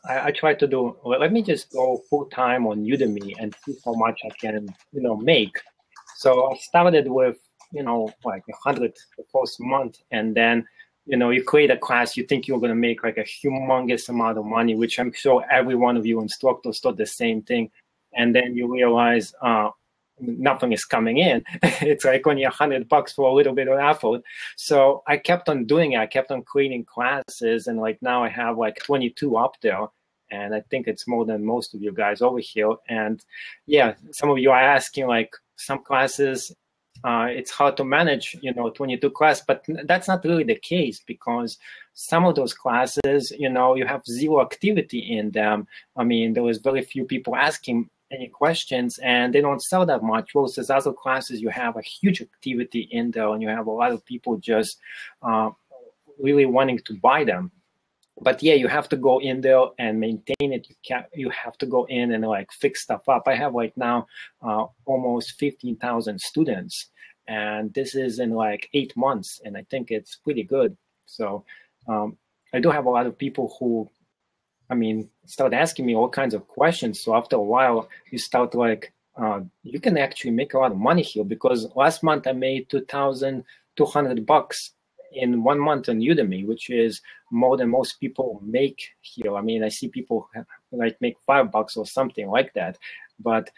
I try to do, well, let me just go full time on Udemy and see how much I can, make. So I started with, like 100 the first month. And then, you create a class, you think you're going to make like a humongous amount of money, which I'm sure every one of you instructors thought the same thing. And then you realize, nothing is coming in. It's like only $100 for a little bit of effort. So I kept on doing it. I kept on creating classes, and like now I have like 22 up there, and I think it's more than most of you guys over here. And yeah, some of you are asking like some classes, it's hard to manage, 22 classes, but that's not really the case, because some of those classes, you have zero activity in them. I mean, there was very few people asking any questions, and they don't sell that much. Versus other classes, you have a huge activity in there, and you have a lot of people just really wanting to buy them. But yeah, you have to go in there and maintain it. You have to go in and like fix stuff up. I have right now almost 15,000 students, and this is in like 8 months, and I think it's pretty good. So I do have a lot of people who, start asking me all kinds of questions. So after a while, you start like, you can actually make a lot of money here, because last month I made $2,200 in 1 month on Udemy, which is more than most people make here. I mean, I see people like make $5 or something like that, but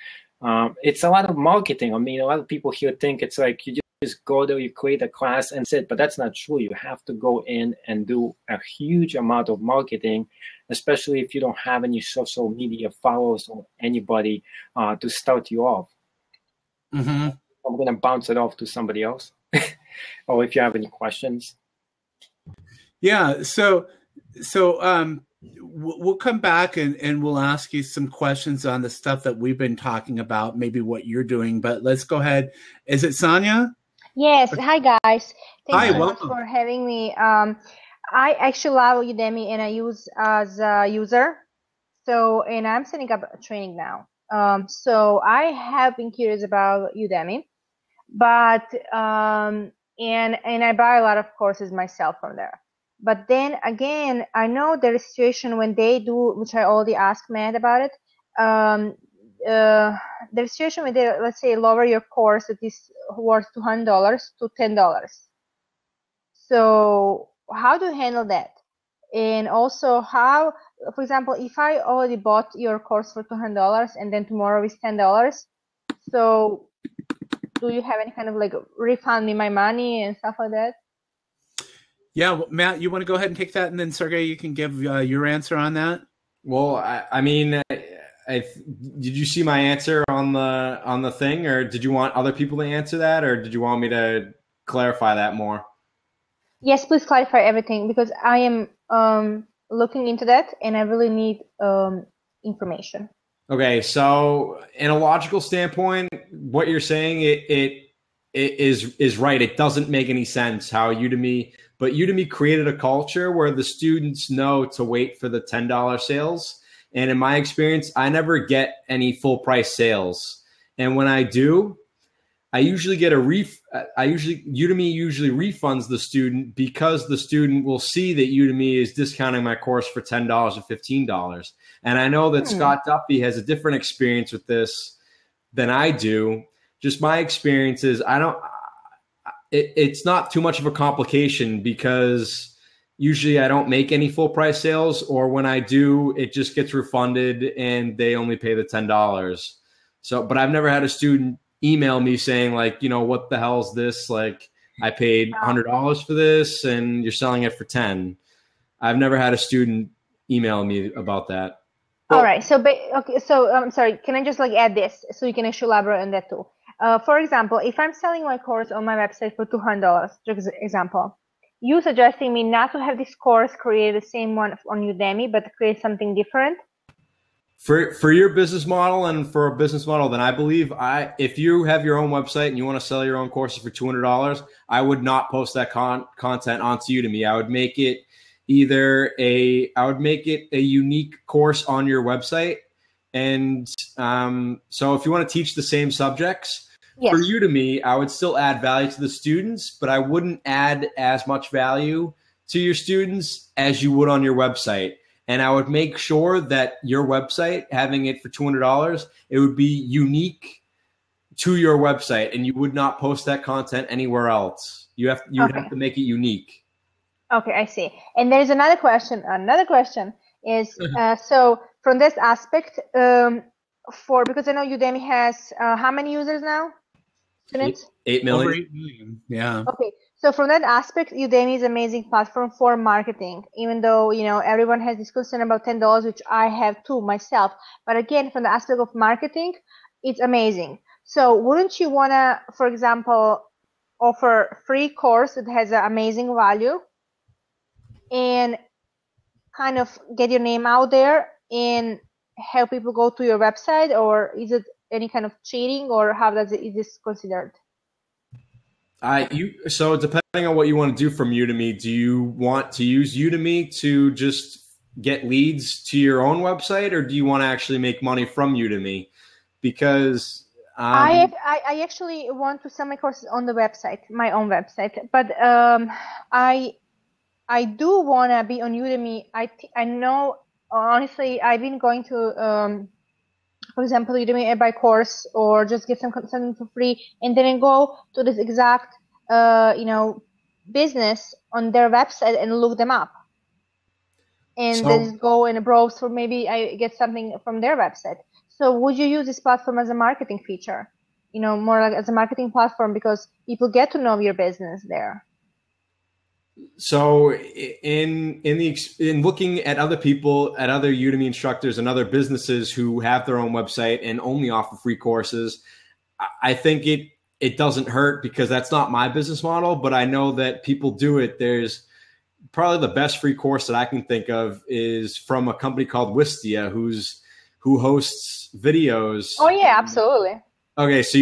it's a lot of marketing. I mean, a lot of people here think it's like you just go there, you create a class and sit, but that's not true. You have to go in and do a huge amount of marketing, especially if you don't have any social media followers or anybody to start you off. Mm-hmm. I'm going to bounce it off to somebody else. Or if you have any questions. Yeah. So we'll come back and we'll ask you some questions on the stuff that we've been talking about, maybe what you're doing, but let's go ahead. Is it Sonia? Yes. Hi, guys. Hi, Thanks so much welcome. for having me. I actually love Udemy, and I use as a user. So, and I'm setting up a training now. So I have been curious about Udemy, but and I buy a lot of courses myself from there. But then again, I know there is a situation when they do, which I already asked Matt about it. There's a situation when they, let's say, lower your course that is worth $200 to $10. So how do you handle that? And also how, for example, if I already bought your course for $200 and then tomorrow is $10, so do you have any kind of like refund me my money and stuff like that? Yeah, well, Matt, you want to go ahead and take that, and then Sergey, you can give your answer on that. Well, I mean, did you see my answer on the thing, or did you want other people to answer that, or did you want me to clarify that more? Yes, please clarify everything, because I am looking into that and I really need information. Okay, so in a logical standpoint, what you're saying it is right. It doesn't make any sense how Udemy created a culture where the students know to wait for the $10 sales. And in my experience, I never get any full price sales. And when I do, I usually get Udemy usually refunds the student, because the student will see that Udemy is discounting my course for $10 or $15. And I know that Scott Duffy has a different experience with this than I do. Just my experience is it's not too much of a complication, because usually I don't make any full price sales, or when I do, it just gets refunded and they only pay the $10. So, but I've never had a student email me saying like, what the hell is this? Like, I paid $100 for this and you're selling it for 10. I've never had a student email me about that. All right. So, okay. So I'm sorry. Can I just like add this so you can actually elaborate on that too? For example, if I'm selling my course on my website for $200, for example, you suggesting me not to have this course create the same one on Udemy, but create something different? For your business model and for a business model, then I believe if you have your own website and you want to sell your own courses for $200, I would not post that content onto Udemy. I would make it a unique course on your website. And so if you want to teach the same subjects for Udemy, I would still add value to the students, but I wouldn't add as much value to your students as you would on your website. And I would make sure that your website, having it for $200, it would be unique to your website, and you would not post that content anywhere else. You would have to make it unique. Okay, I see. And there's another question. Another question is, so from this aspect, because I know Udemy has how many users now? 8 million. Over 8 million. Yeah. Okay. So from that aspect, Udemy is an amazing platform for marketing, even though, everyone has this concern about $10, which I have too myself. But again, from the aspect of marketing, it's amazing. So wouldn't you want to, for example, offer free course that has an amazing value and kind of get your name out there and help people go to your website? Or is it any kind of cheating, or how is this considered? So depending on what you want to do from Udemy, do you want to use Udemy to just get leads to your own website, or do you want to actually make money from Udemy? Because I actually want to sell my courses on the website, my own website, but I do want to be on Udemy. I know, honestly, I've been going to for example, Udemy, I buy course or just get something for free, and then I go to this exact, business on their website and look them up, and then go and browse for maybe I get something from their website. So would you use this platform as a marketing feature, more like as a marketing platform, because people get to know your business there? So in looking at other people, at other Udemy instructors and other businesses who have their own website and only offer free courses, I think it doesn't hurt, because that's not my business model, but I know that people do it. There's probably the best free course that I can think of is from a company called Wistia, who hosts videos. Oh yeah, absolutely. Okay, so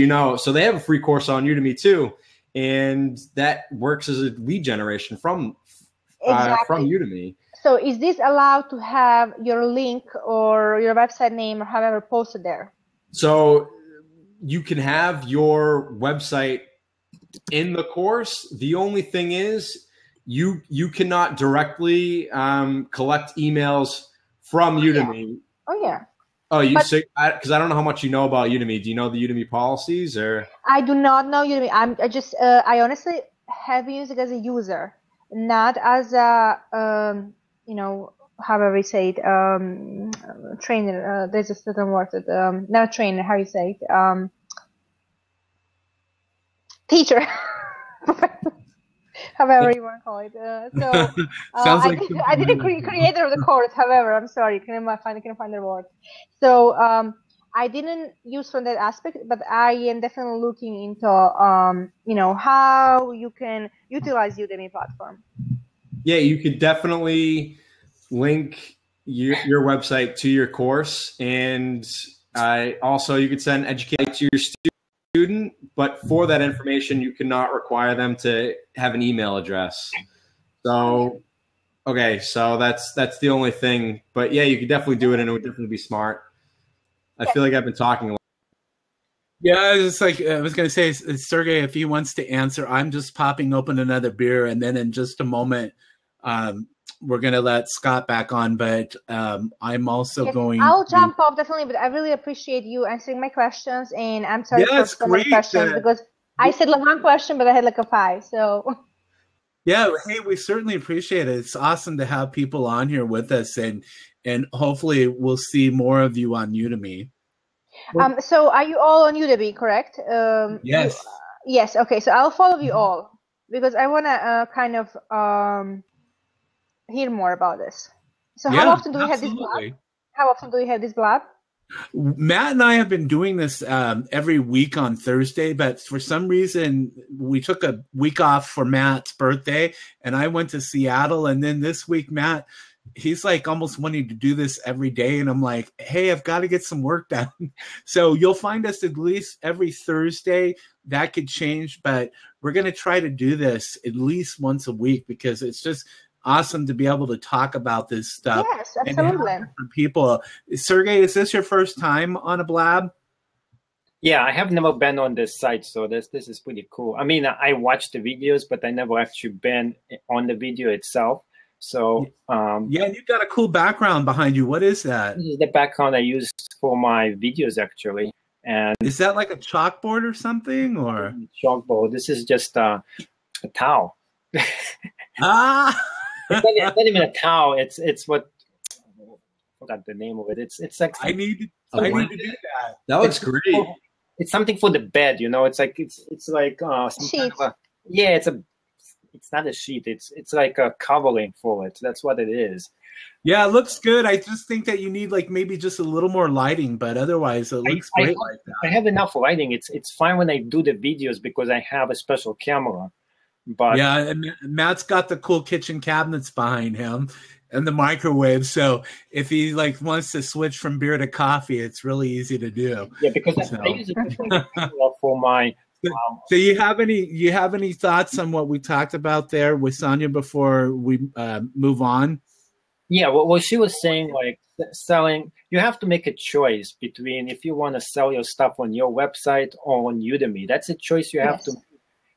they have a free course on Udemy too. And that works as a lead generation from Udemy. So is this allowed to have your link or your website name or however posted there? So you can have your website in the course. The only thing is you cannot directly collect emails from Udemy. Oh, yeah. Oh, because I don't know how much you know about Udemy. Do you know the Udemy policies, or? I do not know Udemy. I honestly have used it as a user, not as a however we say it, trainer. There's a certain word that not a trainer. How you say it? Teacher. However you want to call it. I didn't creator of the course. However, I'm sorry, I can't find the word. So I didn't use from that aspect, but I am definitely looking into how you can utilize Udemy platform. Yeah, you could definitely link your website to your course, and also you could send education to your student, but for that information, you cannot require them to have an email address. So, okay, so that's the only thing. But yeah, you could definitely do it, and it would definitely be smart. I feel like I've been talking a lot. Yeah, it's like I was going to say, Sergey, if he wants to answer, I'm just popping open another beer, and then in just a moment, we're going to let Scott back on, but I'm also going. I'll jump off definitely, but I really appreciate you answering my questions, and I'm sorry for so many questions because I said like one question, but I had like a 5. So. Yeah, hey, we certainly appreciate it. It's awesome to have people on here with us, and hopefully we'll see more of you on Udemy. So are you all on Udemy, correct? Yes. Yes. Okay. So I'll follow you all because I want to kind of hear more about this. So how often do we have this blog? How often do we have this blog? Matt and I have been doing this every week on Thursday, but for some reason we took a week off for Matt's birthday, and I went to Seattle, and then this week Matt he's like almost wanting to do this every day. And I'm like, hey, I've got to get some work done. So you'll find us at least every Thursday. That could change, but we're going to try to do this at least once a week because it's just awesome to be able to talk about this stuff. Yes, absolutely. And people. Sergey, is this your first time on a Blab? Yeah, I have never been on this site, so this is pretty cool. I mean, I watched the videos, but I never actually been on the video itself. So yeah, you've got a cool background behind you. What is that? This is the background I use for my videos, actually. And is that like a chalkboard or something, or chalkboard? This is just a towel. Ah, it's not even a towel. It's what I forgot the name of it. It's like I need to do that. That looks great. It's something for the bed, you know. It's like some kind of a, yeah. It's not a sheet. It's like a covering for it. That's what it is. Yeah, it looks good. I just think that you need like maybe just a little more lighting, but otherwise it looks great like that. I have enough lighting. It's fine when I do the videos because I have a special camera. But yeah, and Matt's got the cool kitchen cabinets behind him and the microwave. So if he like wants to switch from beer to coffee, it's really easy to do. Yeah, because I use it for my. So you have any thoughts on what we talked about there with Sonia before we move on? Yeah, well, she was saying like selling. You have to make a choice between if you want to sell your stuff on your website or on Udemy. That's a choice you have to make.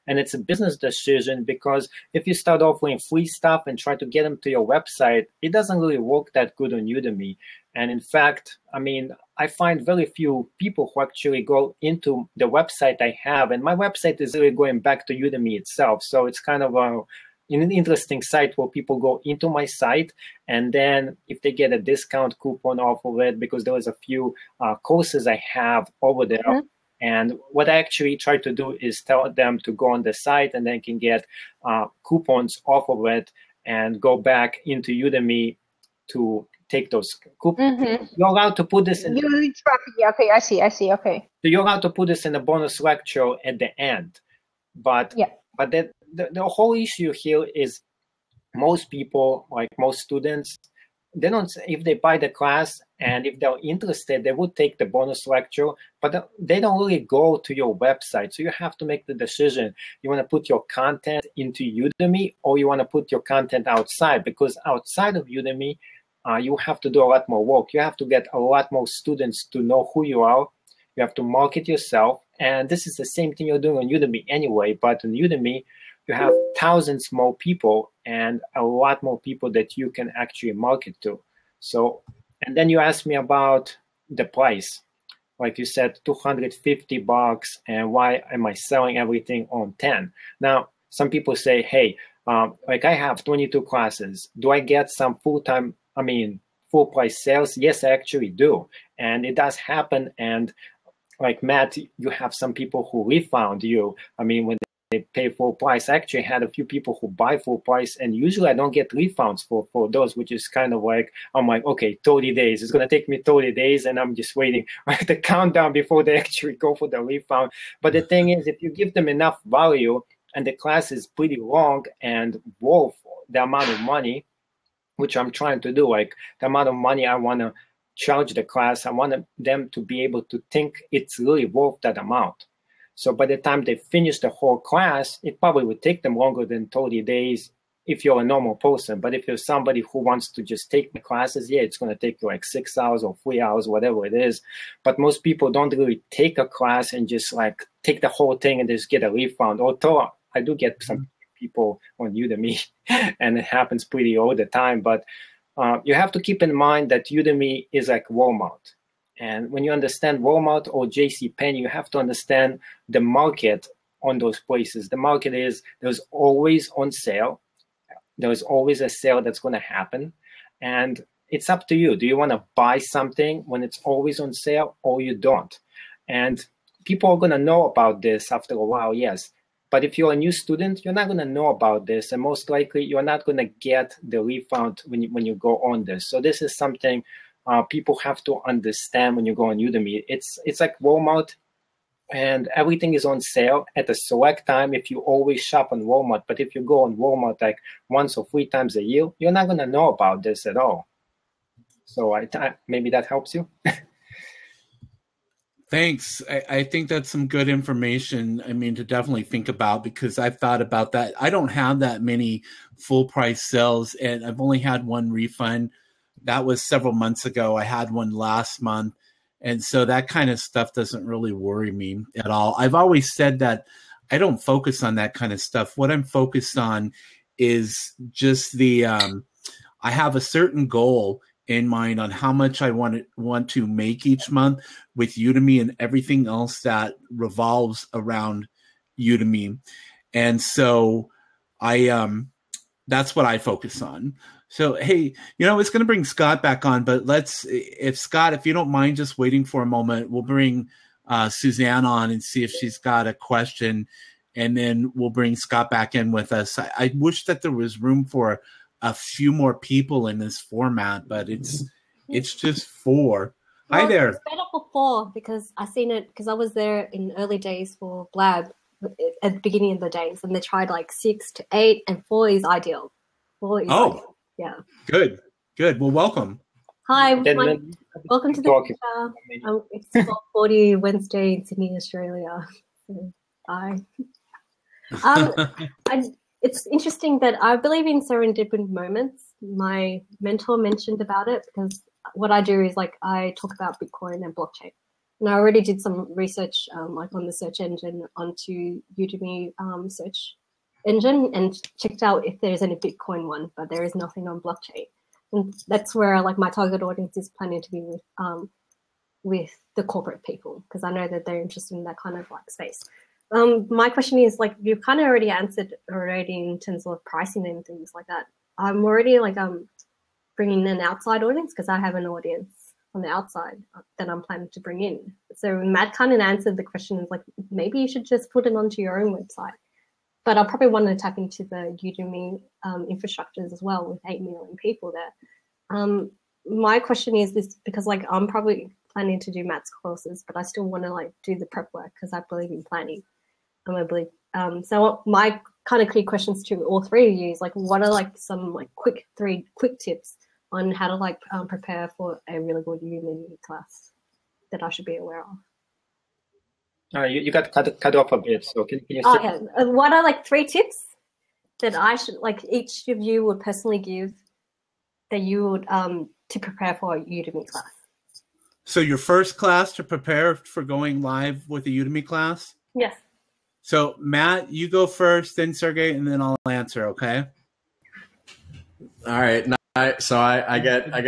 And it's a business decision because if you start offering free stuff and try to get them to your website, it doesn't really work that good on Udemy. And in fact, I mean, I find very few people who actually go into the website I have. And my website is really going back to Udemy itself. So it's kind of an interesting site where people go into my site. And then if they get a discount coupon off of it, because there was a few courses I have over there. Mm-hmm. And what I actually try to do is tell them to go on the site and then can get coupons off of it and go back into Udemy to take those coupons. Mm-hmm. You're allowed to put this in. Okay, I see. Okay. So you're allowed to put this in a bonus lecture at the end. But the whole issue here is most people, like most students, they don't, if they buy the class and if they're interested, they would take the bonus lecture, but they don't really go to your website. So you have to make the decision. You want to put your content into Udemy or you want to put your content outside, because outside of Udemy, you have to do a lot more work. You have to get a lot more students to know who you are. You have to market yourself. And this is the same thing you're doing on Udemy anyway, but on Udemy, you have thousands more people and a lot more people that you can actually market to. So, and then you asked me about the price. Like you said, $250, and why am I selling everything on 10? Now, some people say, hey, like I have 22 classes. Do I get some full price sales? Yes, I actually do. And it does happen. And like Matt, you have some people who refund you. I mean, when they pay full price. I actually had a few people who buy full price, and usually I don't get refunds for those, which is kind of like, I'm like, okay, 30 days. It's going to take me 30 days, and I'm just waiting the countdown before they actually go for the refund. But the thing is, if you give them enough value and the class is pretty long and worth the amount of money, which I'm trying to do, like the amount of money I want to charge the class, I want them to be able to think it's really worth that amount. So by the time they finish the whole class, it probably would take them longer than 30 days if you're a normal person. But if you're somebody who wants to just take the classes, yeah, it's going to take you like 6 hours or 3 hours, whatever it is. But most people don't really take a class and just like take the whole thing and just get a refund. Although I do get some people on Udemy and it happens pretty all the time. But you have to keep in mind that Udemy is like Walmart. And when you understand Walmart or JCPenney, you have to understand the market on those places. The market is there's always on sale. There's always a sale that's going to happen. And it's up to you. Do you want to buy something when it's always on sale or you don't? And people are going to know about this after a while, yes. But if you're a new student, you're not going to know about this. And most likely, you're not going to get the refund when you go on this. So this is something people have to understand when you go on Udemy. It's like Walmart. and everything is on sale at a select time if you always shop on Walmart. But if you go on Walmart like once or 3 times a year, you're not going to know about this at all. So maybe that helps you. Thanks. I think that's some good information. I mean, to definitely think about, because I've thought about that. I don't have that many full price sales, and I've only had one refund. That was several months ago. I had one last month. And so that kind of stuff doesn't really worry me at all. I've always said that I don't focus on that kind of stuff. What I'm focused on is just I have a certain goal in mind on how much I want to make each month with Udemy and everything else that revolves around Udemy. And so that's what I focus on. So, hey, it's going to bring Scott back on, but Scott, if you don't mind just waiting for a moment, we'll bring Suzanne on and see if she's got a question, and then we'll bring Scott back in with us. I wish that there was room for a few more people in this format, but it's just 4. Well, Hi there. It's better for 4 because I seen it because I was there in early days for Blab at the beginning of the days, and they tried like 6 to 8, and 4 is ideal. 4 is ideal. Yeah. Good. Well, welcome. Hi, welcome to the it's 12:40 Wednesday in Sydney, Australia. Hi. It's interesting that I believe in serendipitous moments. My mentor mentioned about it because what I do is like I talk about Bitcoin and blockchain. And I already did some research like on the search engine onto Udemy search engine and checked out if there's any Bitcoin one, but there is nothing on blockchain. And that's where like my target audience is planning to be with the corporate people, because I know that they're interested in that kind of like space. My question is like you've kind of already answered already in terms of pricing and things like that. I'm already like bringing an outside audience because I have an audience on the outside that I'm planning to bring in. So Matt kind of answered the question is like maybe you should just put it onto your own website. But I'll probably want to tap into the Udemy infrastructures as well with 8 million people there. My question is this, because like I'm probably planning to do Matt's courses, but I still want to like do the prep work because I believe in planning. So my kind of key questions to all 3 of you is like, what are like some like three quick tips on how to like prepare for a really good Udemy class that I should be aware of? You got cut off a bit, so can you? Okay. What are like 3 tips that I should like each of you would personally give that you would to prepare for a Udemy class? So your first class to prepare for going live with a Udemy class? Yes. So Matt, you go first, then Sergey, and then I'll answer. Okay. All right. So I get the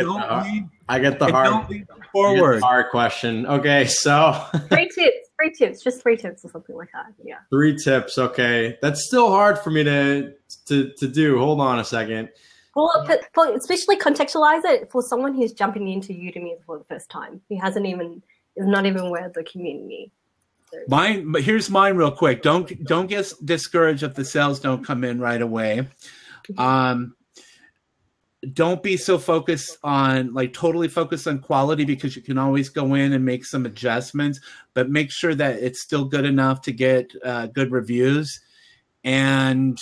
hard question. Okay, so 3 tips, just 3 tips or something like that. Yeah. 3 tips. Okay, that's still hard for me to do. Hold on a second. Well, especially contextualize it for someone who's jumping into Udemy for the first time. He is not even aware of the community. So. Here's mine real quick. Don't get discouraged if the sales don't come in right away. Don't be so focused on totally focused on quality, because you can always go in and make some adjustments, but make sure that it's still good enough to get good reviews. And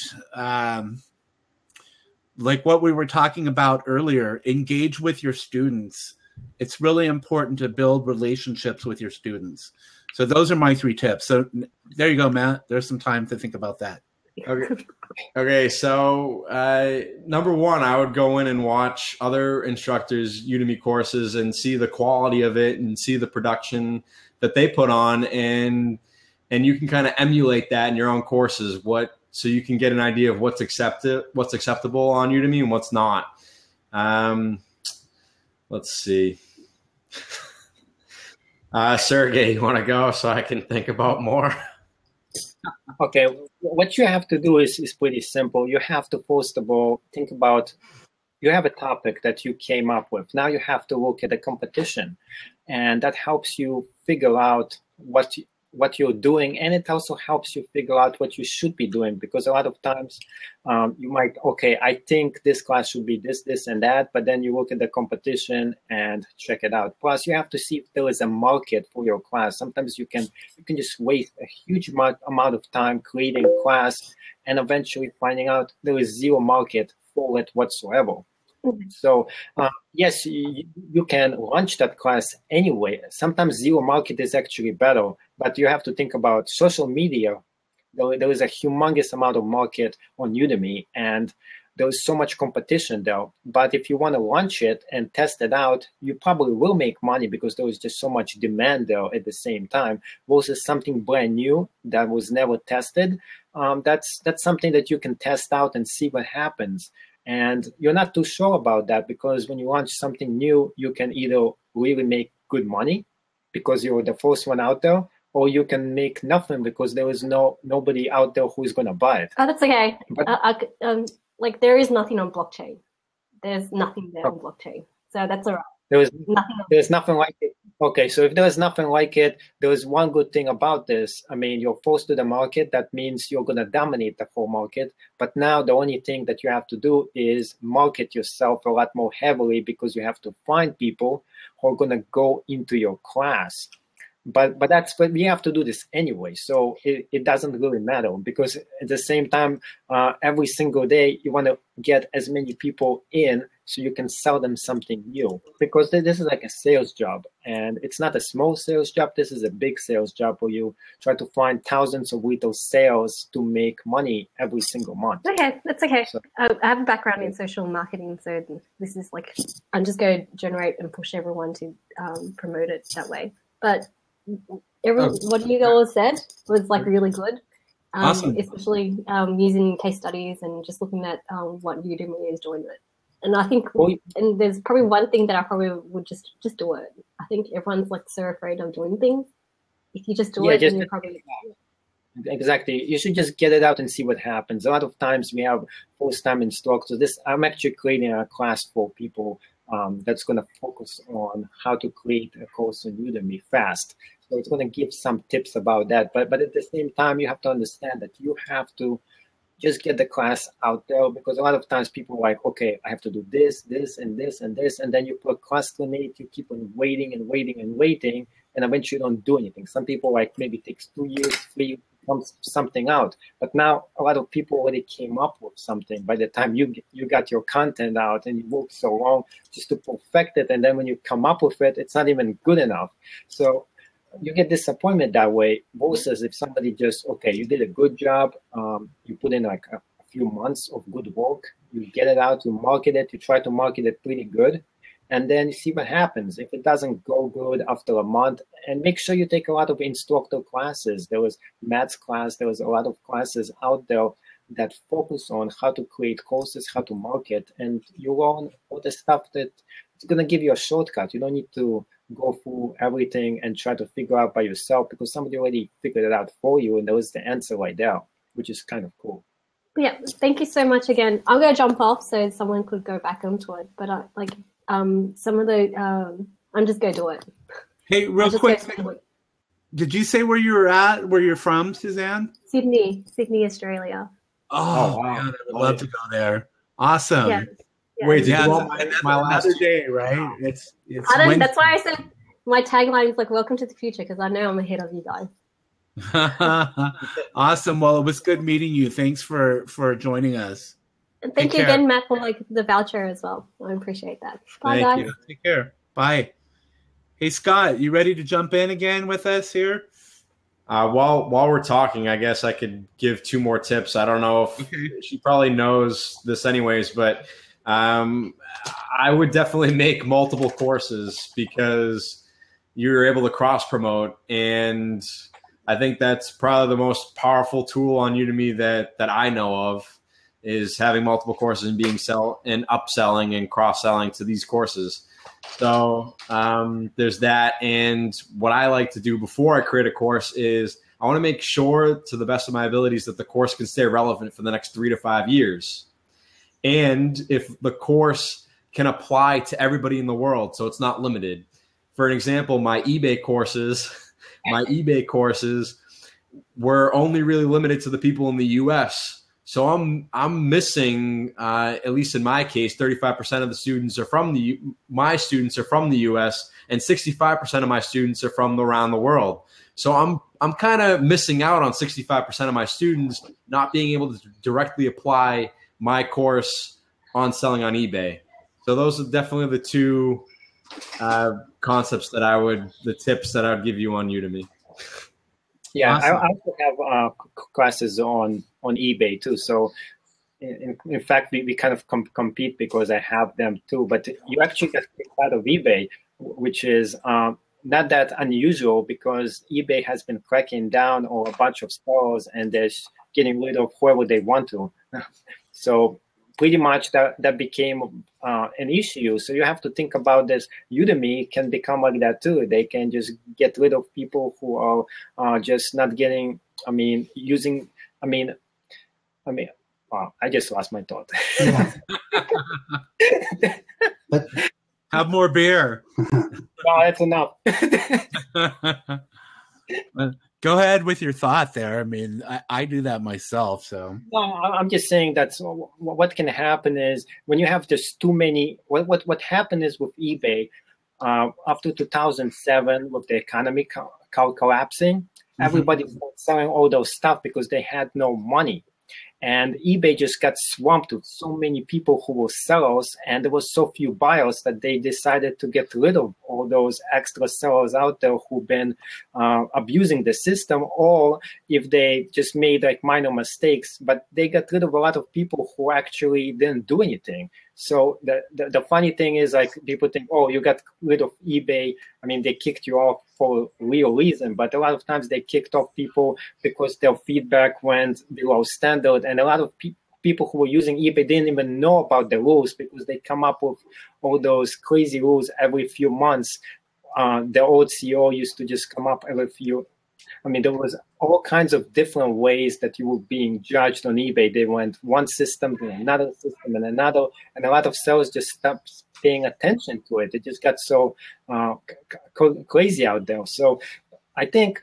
like what we were talking about earlier, engage with your students. It's really important to build relationships with your students. So those are my 3 tips. So there you go, Matt. There's some time to think about that. Okay. So number 1, I would go in and watch other instructors' Udemy courses and see the quality of it and see the production that they put on, and you can kind of emulate that in your own courses. So you can get an idea of what's acceptable on Udemy and what's not. Let's see. Sergey, you want to go so I can think about more? Okay, what you have to do is pretty simple. You have to, first of all, think about, you have a topic that you came up with. Now you have to look at the competition, and that helps you figure out what you're doing, and it also helps you figure out what you should be doing, because a lot of times you might, okay, I think this class should be this, and that, but then you look at the competition and check it out. Plus, you have to see if there is a market for your class. Sometimes you can just waste a huge amount of time creating a class and eventually finding out there is zero market for it whatsoever. So yes, you can launch that class anyway. Sometimes zero market is actually better, but you have to think about social media. There is a humongous amount of market on Udemy, and there is so much competition there. But if you want to launch it and test it out, you probably will make money because there is just so much demand there at the same time. Versus something brand new that was never tested, that's something that you can test out and see what happens. And you're not too sure about that, because when you launch something new, you can either really make good money because you're the first one out there, or you can make nothing because there is nobody out there who is going to buy it. Oh, that's okay. But, like there is nothing on blockchain. There's nothing there on blockchain, so that's all right. There's nothing like it. Okay, so if there's nothing like it, there is one good thing about this. I mean, you're forced to the market. That means you're going to dominate the whole market. But now the only thing that you have to do is market yourself a lot more heavily, because you have to find people who are going to go into your class. But we have to do this anyway, so it doesn't really matter, because at the same time, every single day you want to get as many people in so you can sell them something new, because this is like a sales job, and it's not a small sales job. This is a big sales job where you try to find thousands of little sales to make money every single month. Okay, that's okay. So, I have a background in social marketing, so this is like, I'm just going to generate and push everyone to promote it that way. But what you all said was like really good, awesome. Especially using case studies and just looking at what Udemy is doing it. And I think, and there's probably one thing that I probably would just do it. I think everyone's like so afraid of doing things. If you just do it, then you're probably exactly. You should just get it out and see what happens. A lot of times we have first-time instructors. I'm actually creating a class for people that's going to focus on how to create a course on Udemy fast. So it's going to give some tips about that. But at the same time, you have to understand that you have to just get the class out there, because a lot of times people are like, okay, I have to do this, and this, and this. And then you procrastinate, you keep on waiting, and eventually you don't do anything. Some people like maybe it takes 2 years, 3 months, something out. But now a lot of people already came up with something by the time you got your content out, and you worked so long just to perfect it. And then when you come up with it, it's not even good enough. So you get disappointment that way, versus if somebody just, okay, you did a good job, you put in like a few months of good work, you get it out, you market it, you try to market it pretty good, and then you see what happens. If it doesn't go good after a month, and make sure you take a lot of instructor classes. There was Matt's class, there was a lot of classes out there that focus on how to create courses, how to market, and you learn all the stuff that it's going to give you a shortcut. You don't need to go through everything and try to figure out by yourself, because somebody already figured it out for you, and there was the answer right there, which is kind of cool. Yeah, thank you so much again. I'm going to jump off so someone could go back onto it, but some of the I'm just going to do it. Hey, real quick, did you say where you're at, where you're from, Suzanne? Sydney, Australia. Oh, wow. Man, I would love to go there. Awesome. Yeah. Yeah. Wait, my last day, right? It's that's why I said my tagline is like, welcome to the future, because I know I'm ahead of you guys. Awesome. Well, it was good meeting you. Thanks for joining us. And thank you again, Matt, for like the voucher as well. I appreciate that. Bye, guys. You. Take care. Bye. Hey, Scott, you ready to jump in again with us here? While we're talking, I guess I could give 2 more tips. I don't know if she probably knows this anyways, but I would definitely make multiple courses, because you're able to cross promote, and I think that's probably the most powerful tool on Udemy that I know of, is having multiple courses and and upselling and cross selling to these courses. So there's that. And what I like to do before I create a course is I want to make sure, to the best of my abilities, that the course can stay relevant for the next 3 to 5 years. And if the course can apply to everybody in the world, so it's not limited. For an example, my eBay courses, my eBay courses were only really limited to the people in the U.S. So I'm missing, at least in my case, 35% of the students are my students are from the U.S. and 65% of my students are from around the world. So I'm kind of missing out on 65% of my students not being able to directly apply my course on selling on eBay. So those are definitely the two concepts the tips that I'd give you on Udemy. Yeah, Awesome. I also have classes on eBay too. So in fact, we kind of compete because I have them too. But you actually get kicked out of eBay, which is not that unusual because eBay has been cracking down on a bunch of stores and they're getting rid of whoever they want to. So pretty much that became an issue. So you have to think about this. Udemy can become like that too. They can just get rid of people who are just not getting, I just lost my thought. Yeah. But Have more beer. No, that's enough. Go ahead with your thought there. I mean, I do that myself. So no, I'm just saying that what can happen is when you have just too many. What happened is with eBay, up to 2007, with the economy collapsing, everybody was selling all those stuff because they had no money. And eBay just got swamped with so many people who were sellers, and there was so few buyers that they decided to get rid of all those extra sellers out there who've been abusing the system, or if they just made like minor mistakes. But they got rid of a lot of people who actually didn't do anything. So the funny thing is, like, people think, oh, you got rid of eBay. I mean, they kicked you off for a real reason, but a lot of times they kicked off people because their feedback went below standard. And a lot of people who were using eBay didn't even know about the rules because they come up with all those crazy rules every few months. The old CEO used to just come up every few. I mean, there was all kinds of different ways that you were being judged on eBay. They went one system to another system and another, and a lot of sellers just stopped paying attention to it. It just got so crazy out there. So I think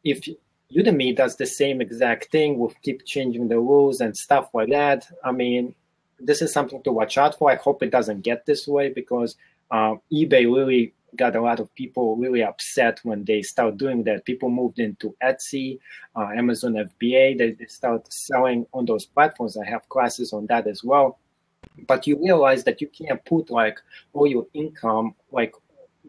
if Udemy does the same exact thing with keep changing the rules and stuff like that, I mean, this is something to watch out for. I hope it doesn't get this way because eBay really got a lot of people really upset when they start doing that. People moved into Etsy, Amazon FBA. They start selling on those platforms. I have classes on that as well. But you realize that you can't put like all your income like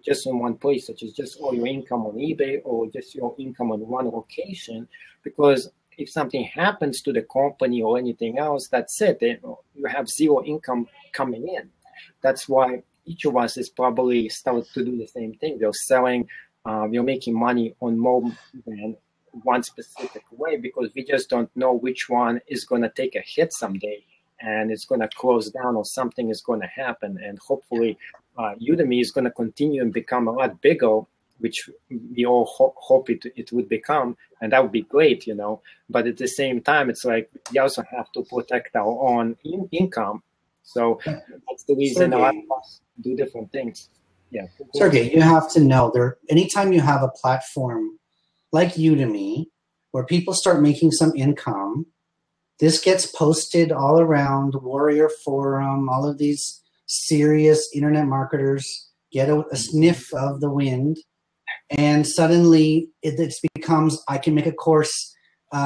just in one place, such as just all your income on eBay or just your income on one location, because if something happens to the company or anything else, that's it. You have zero income coming in. That's why each of us is probably start to do the same thing. They're selling, you're making money on more than one specific way because we just don't know which one is going to take a hit someday and it's going to close down or something is going to happen. And hopefully Udemy is going to continue and become a lot bigger, which we all hope it would become. And that would be great, you know. But at the same time, it's like we also have to protect our own income. So that's the reason a lot of us do different things. Yeah. Sergey, you have to know anytime you have a platform like Udemy where people start making some income, this gets posted all around Warrior Forum. All of these serious internet marketers get a sniff of the wind, and suddenly it becomes, I can make a course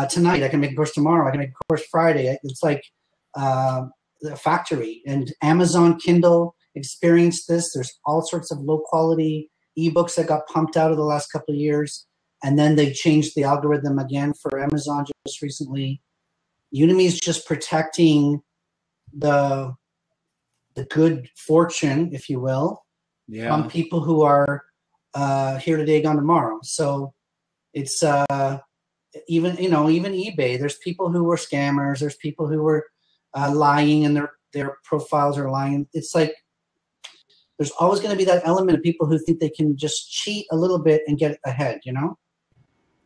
tonight, I can make a course tomorrow, I can make a course Friday. It's like the factory. And Amazon Kindle experienced this. There's all sorts of low quality ebooks that got pumped out of the last couple of years, and then they changed the algorithm again for Amazon just recently. Udemy is just protecting the good fortune, if you will, from people who are here today, gone tomorrow. So it's even eBay. There's people who were scammers. There's people who were lying, and their profiles are lying. It's like there's always going to be that element of people who think they can just cheat a little bit and get ahead, you know?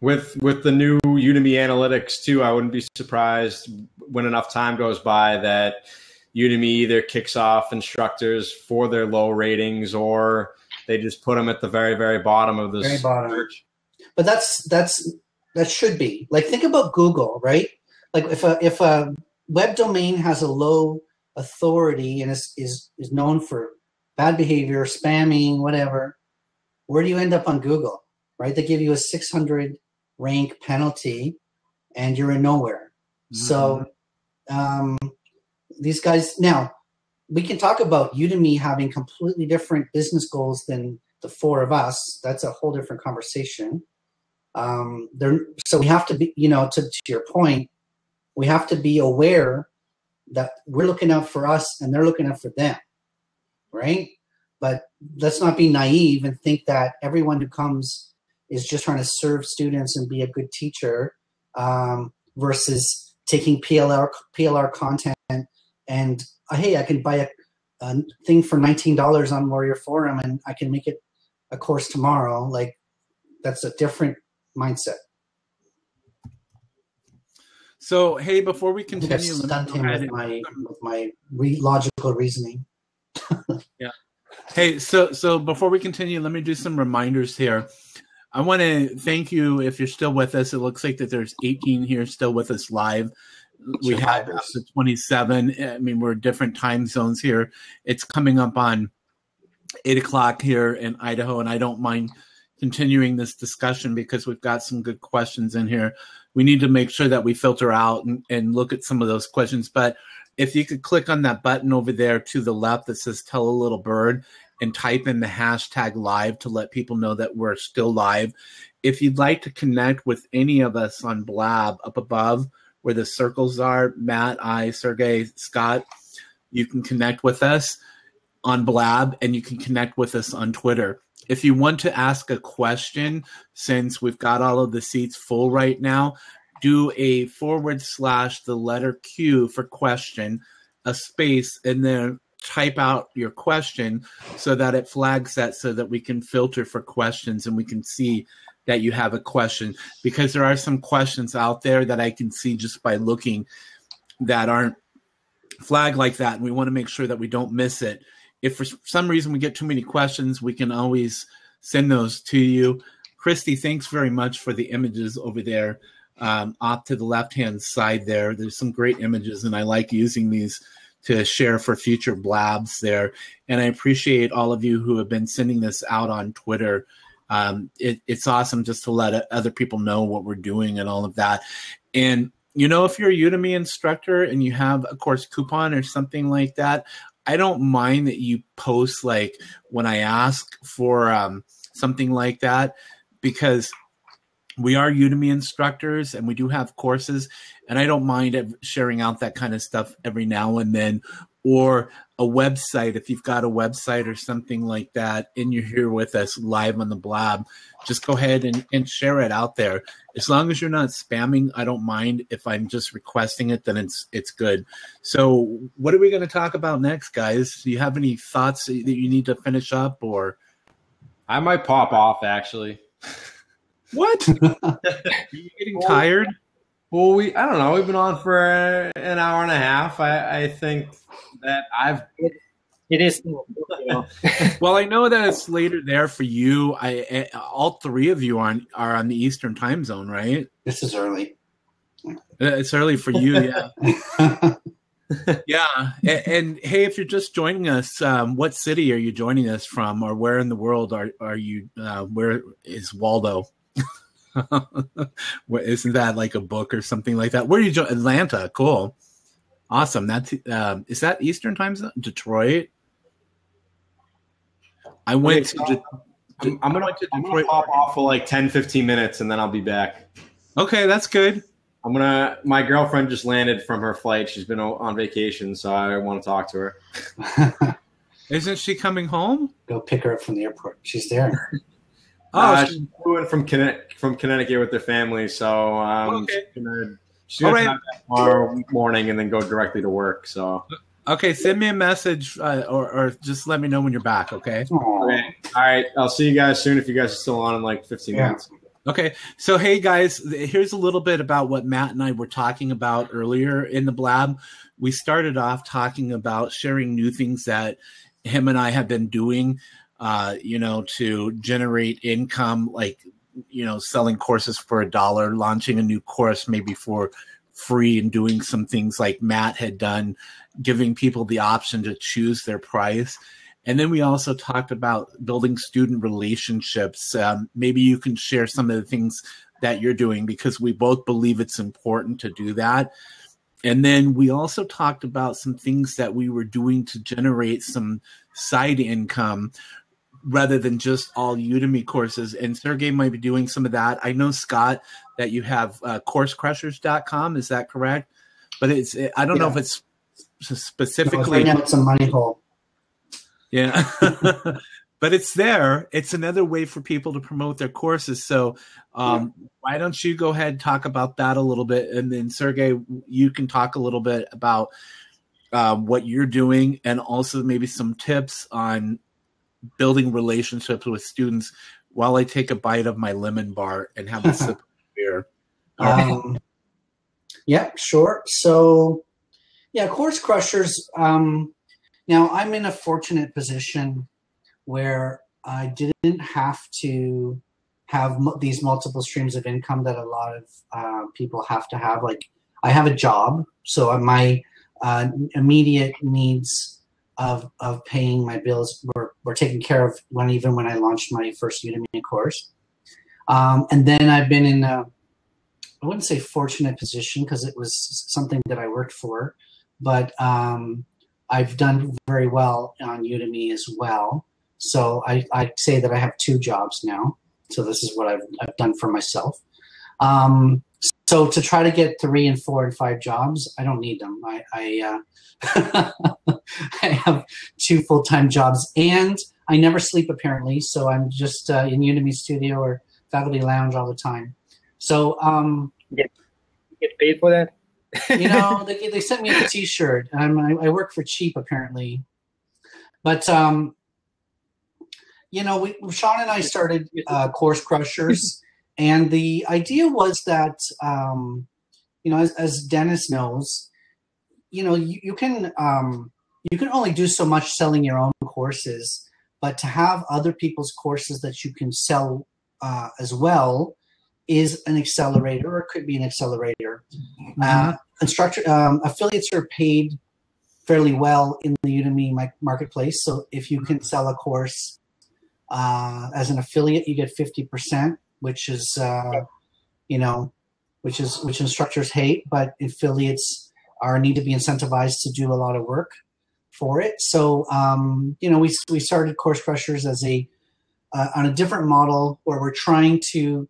With the new Udemy analytics too, I wouldn't be surprised when enough time goes by that Udemy either kicks off instructors for their low ratings or they just put them at the very, very bottom of this search. But that should be like, think about Google, right? Like if a web domain has a low authority and is known for bad behavior, spamming, whatever, where do you end up on Google, right? They give you a 600 rank penalty and you're in nowhere. Mm-hmm. So these guys, now we can talk about Udemy having completely different business goals than the four of us. That's a whole different conversation. So we have to be, to your point, we have to be aware that we're looking out for us and they're looking out for them, right? But let's not be naive and think that everyone who comes is just trying to serve students and be a good teacher, versus taking PLR content and, hey, I can buy a thing for $19 on Warrior Forum and I can make it a course tomorrow. Like, that's a different mindset. So, hey, before we continue, let me with my logical reasoning. Yeah. Hey, so before we continue, let me do some reminders here. I want to thank you if you're still with us. It looks like that there's 18 here still with us live. We have 27. I mean, we're different time zones here. It's coming up on 8 o'clock here in Idaho, and I don't mind continuing this discussion because we've got some good questions in here. We need to make sure that we filter out and look at some of those questions. But if you could click on that button over there to the left that says Tell a Little Bird and type in the hashtag live to let people know that we're still live. If you'd like to connect with any of us on Blab up above where the circles are, Matt, I, Sergey, Scott, you can connect with us on Blab and you can connect with us on Twitter. If you want to ask a question, since we've got all of the seats full right now, do a / the letter Q for question, a space, and then type out your question so that it flags that so that we can filter for questions and we can see that you have a question. Because there are some questions out there that I can see just by looking that aren't flagged like that, and we want to make sure that we don't miss it. If for some reason we get too many questions, we can always send those to you. Christy, thanks very much for the images over there off to the left-hand side there. There's some great images, and I like using these to share for future blabs there. And I appreciate all of you who have been sending this out on Twitter. It's awesome just to let other people know what we're doing and all of that. And, if you're a Udemy instructor and you have a course coupon or something like that, I don't mind that you post like when I ask for something like that, because we are Udemy instructors and we do have courses, and I don't mind sharing out that kind of stuff every now and then. Or a website, if you've got a website or something like that and you're here with us live on the Blab, just go ahead and share it out there. As long as you're not spamming, I don't mind. If I'm just requesting it, then it's good. So what are we going to talk about next, guys? Do you have any thoughts that you need to finish up? Or I might pop off, actually. What? Are you getting tired? Well, I don't know. We've been on for an hour and a half. I think that it is. Well, I know that it's later there for you. All three of you are on the Eastern time zone, right? This is early. It's early for you, yeah. Yeah. And hey, if you're just joining us, what city are you joining us from, or where in the world are you? Where is Waldo? Isn't that like a book or something like that? Where are you Atlanta? Cool. Awesome. That's is that Eastern time zone? Detroit? I went to I'm gonna pop off for like 10-15 minutes and then I'll be back. Okay, that's good. My girlfriend just landed from her flight. She's been on vacation, so I want to talk to her. Isn't she coming home? Go pick her up from the airport. She's there. She flew in from Connecticut with their family, so okay. she's gonna have that tomorrow morning and then go directly to work. So okay, send me a message or just let me know when you're back. Okay. Okay. All right. I'll see you guys soon if you guys are still on in like 15 minutes. Okay. So hey guys, here's a little bit about what Matt and I were talking about earlier in the Blab. We started off talking about sharing new things that him and I have been doing. To generate income, like selling courses for $1, launching a new course maybe for free, and doing some things like Matt had done, giving people the option to choose their price. And then we also talked about building student relationships. Maybe you can share some of the things that you're doing, because we both believe it's important to do that. And then we also talked about some things that we were doing to generate some side income rather than just all Udemy courses. And Sergey might be doing some of that. I know, Scott, that you have coursecrushers.com. Is that correct? But I don't know if it's specifically. Right now it's a money hole. Yeah. But it's there. It's another way for people to promote their courses. So why don't you go ahead and talk about that a little bit? And then, Sergey, you can talk a little bit about what you're doing, and also maybe some tips on building relationships with students while I take a bite of my lemon bar and have a sip of beer. Yeah, sure. So, Course Crushers. Now, I'm in a fortunate position where I didn't have to have these multiple streams of income that a lot of people have to have. Like, I have a job, so my immediate needs of paying my bills were taken care of even when I launched my first Udemy course. And then I've been in I wouldn't say fortunate position, because it was something that I worked for, but I've done very well on Udemy as well. So I say that I have 2 jobs now. So this is what I've done for myself. So to try to get 3 and 4 and 5 jobs, I don't need them. I have 2 full-time jobs, and I never sleep apparently. So I'm just in Udemy Studio or Faculty Lounge all the time. So get paid for that? They sent me a T-shirt. I work for cheap apparently, but Sean and I started Course Crushers, and the idea was that as Dennis knows, you can only do so much selling your own courses, but to have other people's courses that you can sell as well is an accelerator, or it could be an accelerator. Affiliates are paid fairly well in the Udemy marketplace. So if you can sell a course as an affiliate, you get 50%, which is which instructors hate, but affiliates need to be incentivized to do a lot of work for it. So we started Course Crushers as on a different model, where we're trying to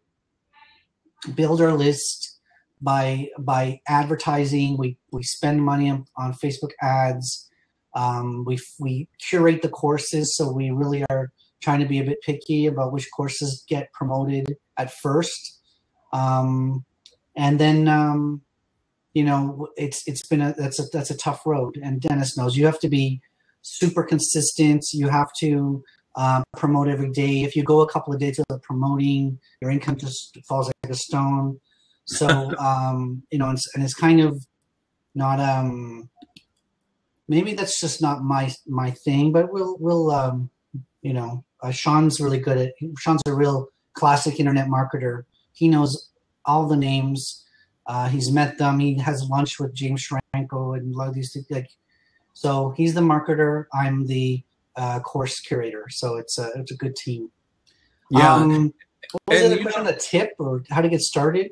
build our list by advertising. We spend money on Facebook ads. We curate the courses, so we really are trying to be a bit picky about which courses get promoted at first. And then it's been that's a tough road, and Dennis knows you have to be super consistent. You have to promote every day. If you go a couple of days without promoting, your income just falls like a stone. So and it's kind of not maybe that's just not my thing, but we'll Sean's really good at. Sean's a real classic internet marketer. He knows all the names. He's met them. He has lunch with James Schranko and a lot of these things. So he's the marketer. I'm the course curator. So it's a good team. Yeah. What was the other question? A tip or how to get started?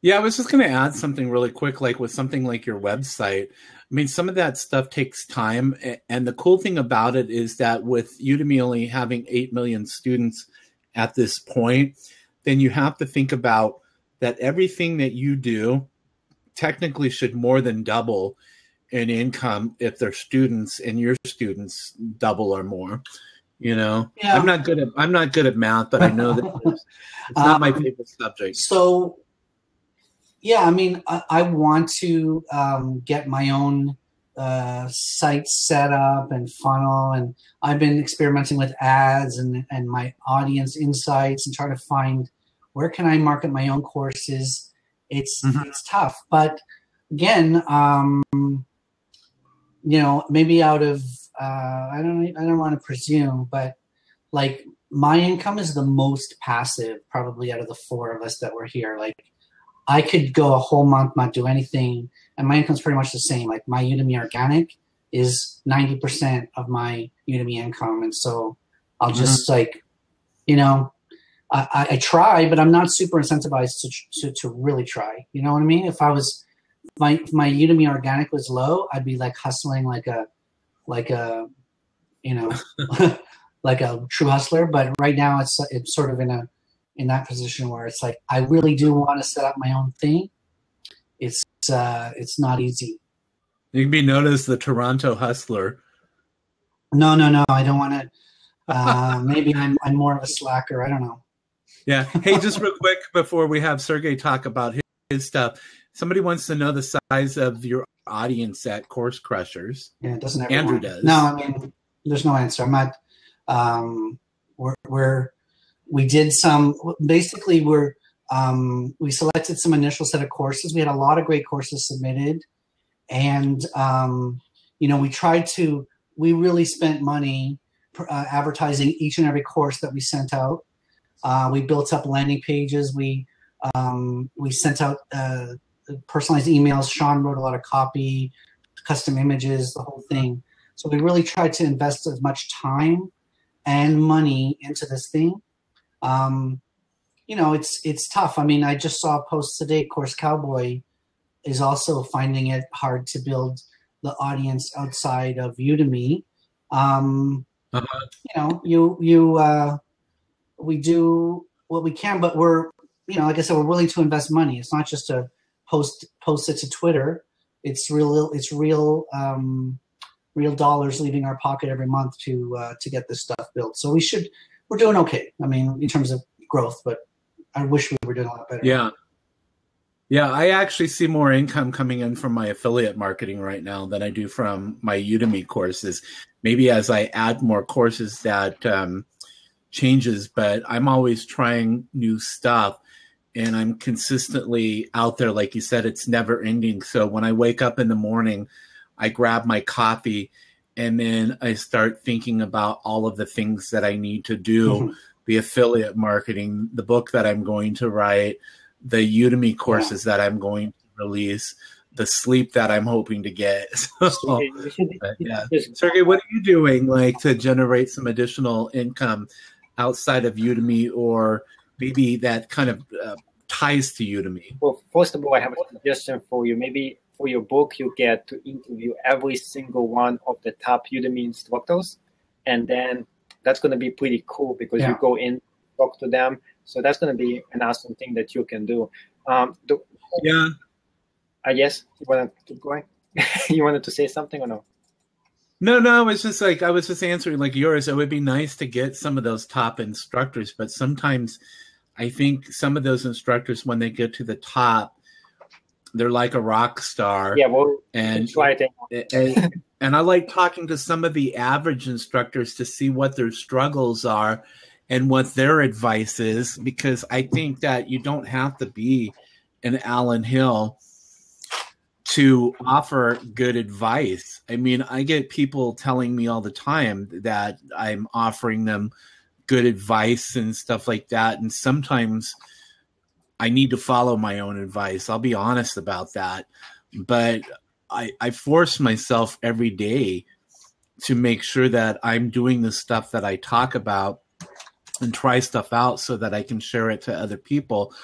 Yeah, I was just going to add something really quick, like with something like your website. I mean, some of that stuff takes time. And the cool thing about it is that with Udemy only having 8 million students at this point, then you have to think about that everything that you do technically should more than double in income if their students and your students double or more. Yeah. I'm not good at math, but I know that it's not my favorite subject. So yeah, I mean, I want to get my own site set up and funnel, and I've been experimenting with ads and my audience insights and trying to find where can I market my own courses. It's tough, but again, maybe out of I don't want to presume, but like my income is the most passive, probably out of the four of us that were here. Like, I could go a whole month not do anything, and my income's pretty much the same. Like, my Udemy organic is 90% of my Udemy income, and so I'll just like, you know, I try, but I'm not super incentivized to really try. You know what I mean? If my Udemy organic was low, I'd be like hustling like a you know like a true hustler. But right now it's sort of in that position where it's like I really do want to set up my own thing. It's not easy. You can be known as the Toronto hustler. No, I don't want to. Maybe I'm more of a slacker. I don't know. Yeah. Hey, just real quick before we have Sergey talk about his stuff, somebody wants to know the size of your audience at Course Crushers. Yeah, it doesn't. Andrew does. No, I mean, there's no answer. I'm not. We did some. Basically, we selected some initial set of courses. We had a lot of great courses submitted, and you know, we really spent money advertising each and every course that we sent out. We built up landing pages. We sent out personalized emails. Sean wrote a lot of copy, custom images, the whole thing. So we really tried to invest as much time and money into this thing. You know, it's tough. I mean, I just saw a post today. Course Cowboy is also finding it hard to build the audience outside of Udemy. You know, we do what we can, but we're, you know, like I said, we're willing to invest money. It's not just to post it to Twitter. It's real dollars leaving our pocket every month to get this stuff built. So we're doing okay. I mean, in terms of growth, but I wish we were doing a lot better. Yeah. Yeah, I actually see more income coming in from my affiliate marketing right now than I do from my Udemy courses. Maybe as I add more courses that changes, but I'm always trying new stuff and I'm consistently out there. Like you said, it's never ending. So when I wake up in the morning, I grab my coffee and then I start thinking about all of the things that I need to do, the affiliate marketing, the book that I'm going to write, the Udemy courses that I'm going to release, the sleep that I'm hoping to get. So, yeah. Sergey, what are you doing like to generate some additional income outside of Udemy, or maybe that kind of ties to Udemy? Well, first of all, I have a suggestion for you. Maybe for your book, you get to interview every single one of the top Udemy instructors. And then that's going to be pretty cool because you go in, talk to them. So that's going to be an awesome thing that you can do. Yes, you want to keep going? You wanted to say something or no? No, it's just like I was just answering like yours. It would be nice to get some of those top instructors, but sometimes I think some of those instructors, when they get to the top, they're like a rock star. Yeah, well, and try it. And I like talking to some of the average instructors to see what their struggles are and what their advice is, because I think that you don't have to be an Alan Hill to offer good advice. I mean, I get people telling me all the time that I'm offering them good advice and stuff like that. And sometimes I need to follow my own advice. I'll be honest about that. But I force myself every day to make sure that I'm doing the stuff that I talk about and try stuff out so that I can share it to other people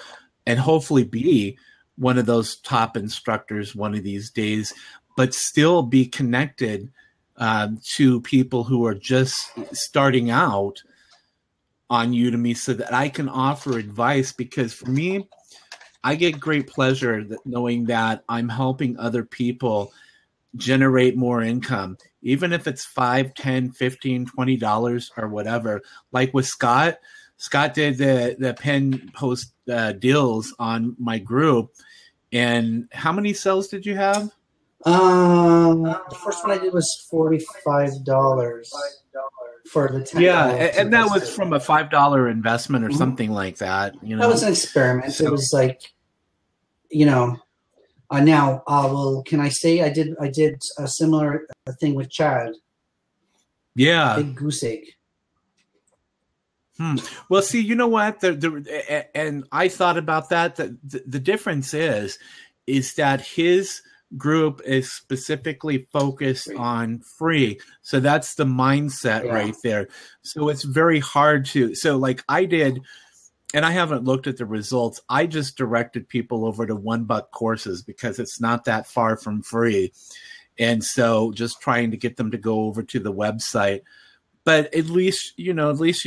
and hopefully be one of those top instructors one of these days, but still be connected to people who are just starting out on Udemy so that I can offer advice. Because for me, I get great pleasure knowing that I'm helping other people generate more income, even if it's $5, $10, $15, $20 or whatever. Like with Scott did the pen post deals on my group. And how many sales did you have? The first one I did was $45 for the 10. Yeah, and that was from a $5 investment or something like that. You know, that was an experiment. So, it was like, you know, now can I say I did a similar thing with Chad? Yeah, Big goose egg. Well, see, you know what? And I thought about that. The difference is that his group is specifically focused on free. So that's the mindset right there. So it's very hard to. So like I did, and I haven't looked at the results. I just directed people over to $1 courses because it's not that far from free. And so just trying to get them to go over to the website. But at least you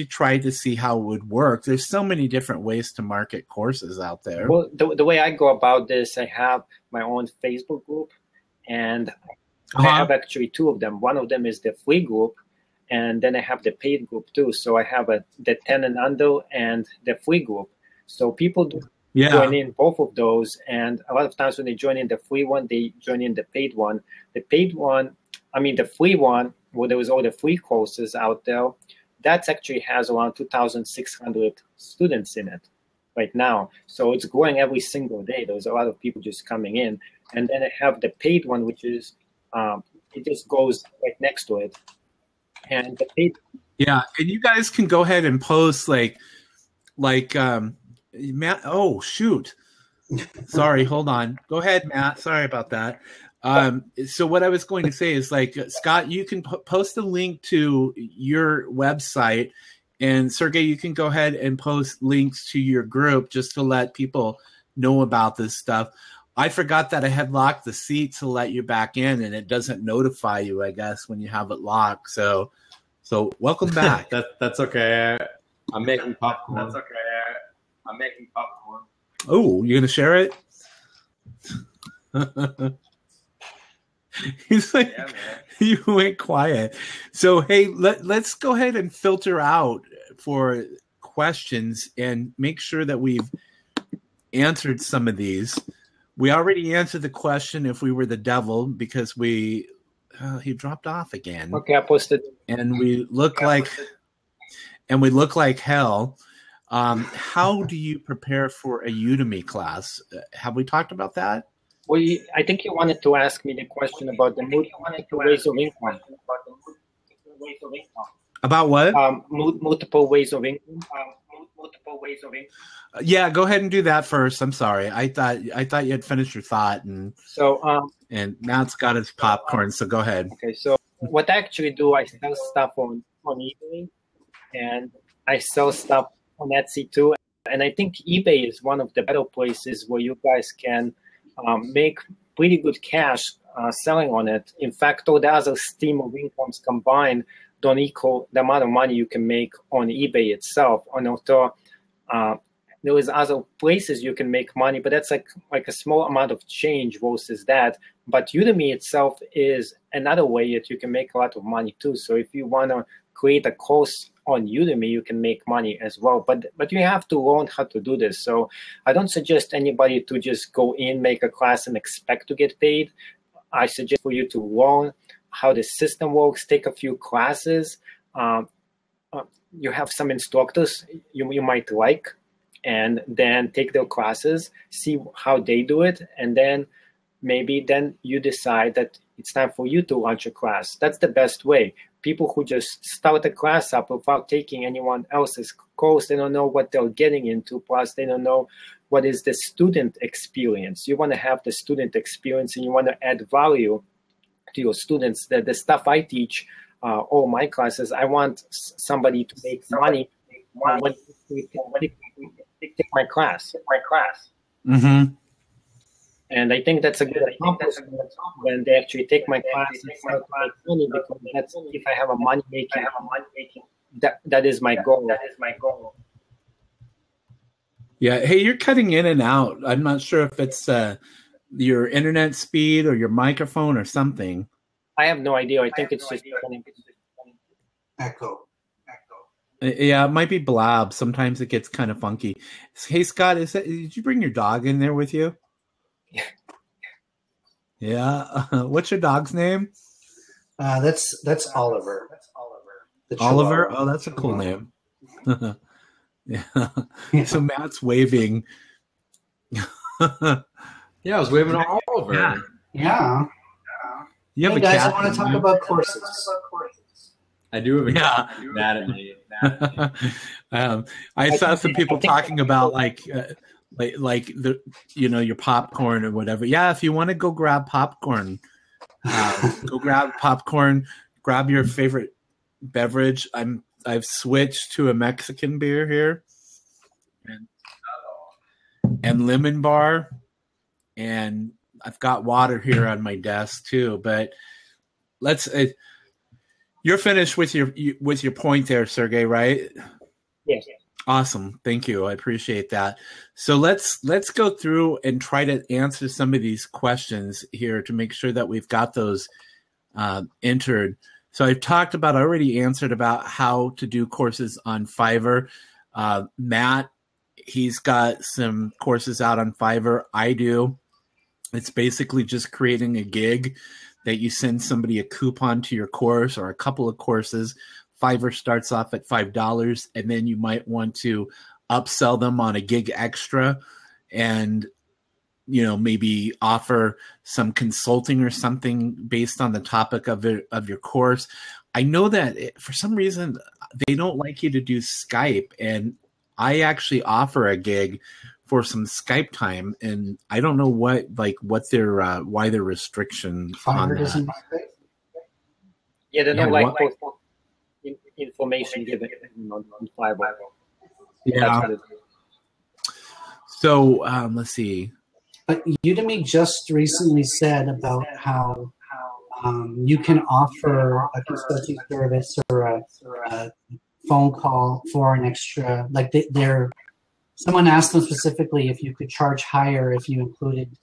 tried to see how it would work. There's so many different ways to market courses out there. Well, the way I go about this, I have my own Facebook group, and I have actually two of them. One of them is the free group, and then I have the paid group too. So I have the 10 and under and the free group. So people do join in both of those, and a lot of times when they join in the free one, they join in the paid one. The free one, where there was all the free courses out there, that actually has around 2,600 students in it right now. So it's growing every single day. There's a lot of people just coming in. And then I have the paid one, which is, it just goes right next to it. And the paid. Yeah, and you guys can go ahead and post like Matt. Oh, shoot. Sorry, hold on. Go ahead, Matt. Sorry about that. So what I was going to say is like, Scott, you can post a link to your website, and Sergey, you can go ahead and post links to your group just to let people know about this stuff. I forgot that I had locked the seat to let you back in, and it doesn't notify you, I guess, when you have it locked. So welcome back. That's okay. I'm making popcorn. That's okay. I'm making popcorn. Oh, you're going to share it? He's like, yeah, you went quiet. So, hey, let's go ahead and filter out for questions and make sure that we've answered some of these. We already answered the question if we were the devil because he dropped off again. Okay, I posted. And we look like hell. How do you prepare for a Udemy class? Have we talked about that? Well, I think you wanted to ask me the question about the multiple ways of income. About what? Multiple ways of income. Yeah, go ahead and do that first. I'm sorry. I thought you had finished your thought, and and Matt's got his popcorn. So go ahead. Okay. So what I actually do, I sell stuff on eBay, and I sell stuff on Etsy too. And I think eBay is one of the better places where you guys can make pretty good cash selling on it. In fact, all the other stream of incomes combined don't equal the amount of money you can make on eBay itself. There is other places you can make money, but that's like a small amount of change versus that. But Udemy itself is another way that you can make a lot of money too. So if you want to create a course on Udemy, you can make money as well. But you have to learn how to do this. So I don't suggest anybody to just go in, make a class, and expect to get paid. I suggest for you to learn how the system works, take a few classes. You have some instructors you might like, and then take their classes, see how they do it, and then maybe you decide that it's time for you to launch a class. That's the best way. People who just start a class up without taking anyone else's course, they don't know what they're getting into, plus they don't know what is the student experience. You want to have the student experience, and you want to add value to your students. The stuff I teach, all my classes, I want somebody to make money when they take my class. Mm-hmm. And I think that's a good accomplishment when they actually take my class and start to make money, because that's, if I have a money making, that is my goal. Yeah. Hey, you're cutting in and out. I'm not sure if it's your internet speed or your microphone or something. I have no idea. I think it's just echo. Yeah, it might be blab. Sometimes it gets kind of funky. Hey, Scott, did you bring your dog in there with you? Yeah. What's your dog's name? That's Oliver. Oliver? Oh, that's a cool name. Yeah. So Matt's waving. Yeah, I was waving at Oliver. Yeah. You have hey a guys, cat. I want to talk about courses. I do have a Yeah. that at night. I saw some people talking about like the your popcorn or whatever. Yeah, if you want to go grab popcorn, go grab popcorn. Grab your favorite beverage. I've switched to a Mexican beer here, and lemon bar, and I've got water here on my desk too. But let's. You're finished with your point there, Sergey, right? Yes. Awesome. Thank you. I appreciate that. So let's go through and try to answer some of these questions here to make sure that we've got those entered. So I've already answered about how to do courses on Fiverr. Matt, he's got some courses out on Fiverr. I do. It's basically just creating a gig that you send somebody a coupon to your course or a couple of courses. Fiverr starts off at $5, and then you might want to upsell them on a gig extra and maybe offer some consulting or something based on the topic of your course. I know that for some reason they don't like you to do Skype, and I actually offer a gig for some Skype time, and I don't know why their restriction on that. Yeah, they don't like information given on Fiverr. Yeah. So let's see. But Udemy just recently said about how you can offer a consulting service or a phone call for an extra. Like someone asked them specifically if you could charge higher if you included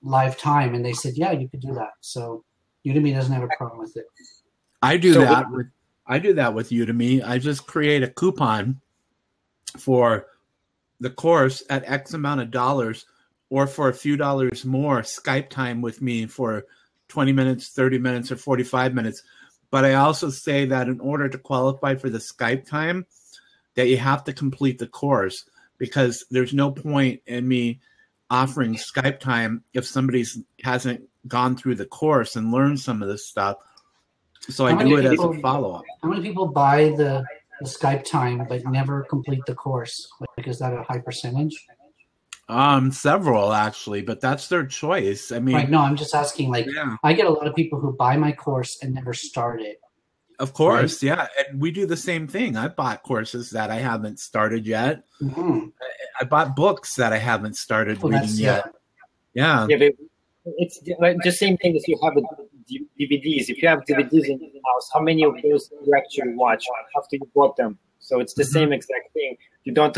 live time, and they said, yeah, you could do that. So Udemy doesn't have a problem with it. I do that with Udemy. I just create a coupon for the course at X amount of dollars, or for a few dollars more Skype time with me for 20 minutes, 30 minutes, or 45 minutes. But I also say that in order to qualify for the Skype time, that you have to complete the course, because there's no point in me offering Skype time if somebody hasn't gone through the course and learned some of this stuff. So I do it as a follow-up. How many people buy the Skype time but never complete the course? Like, is that a high percentage? Several actually, but that's their choice. I mean, right? No, I'm just asking. I get a lot of people who buy my course and never start it. Of course, right? Yeah, and we do the same thing. I bought courses that I haven't started yet. Mm-hmm. I bought books that I haven't started reading yet. Yeah. But it's like the same thing as you have with DVDs. If you have DVDs in your house, how many of those do you actually watch after you bought them? So it's the same exact thing. You don't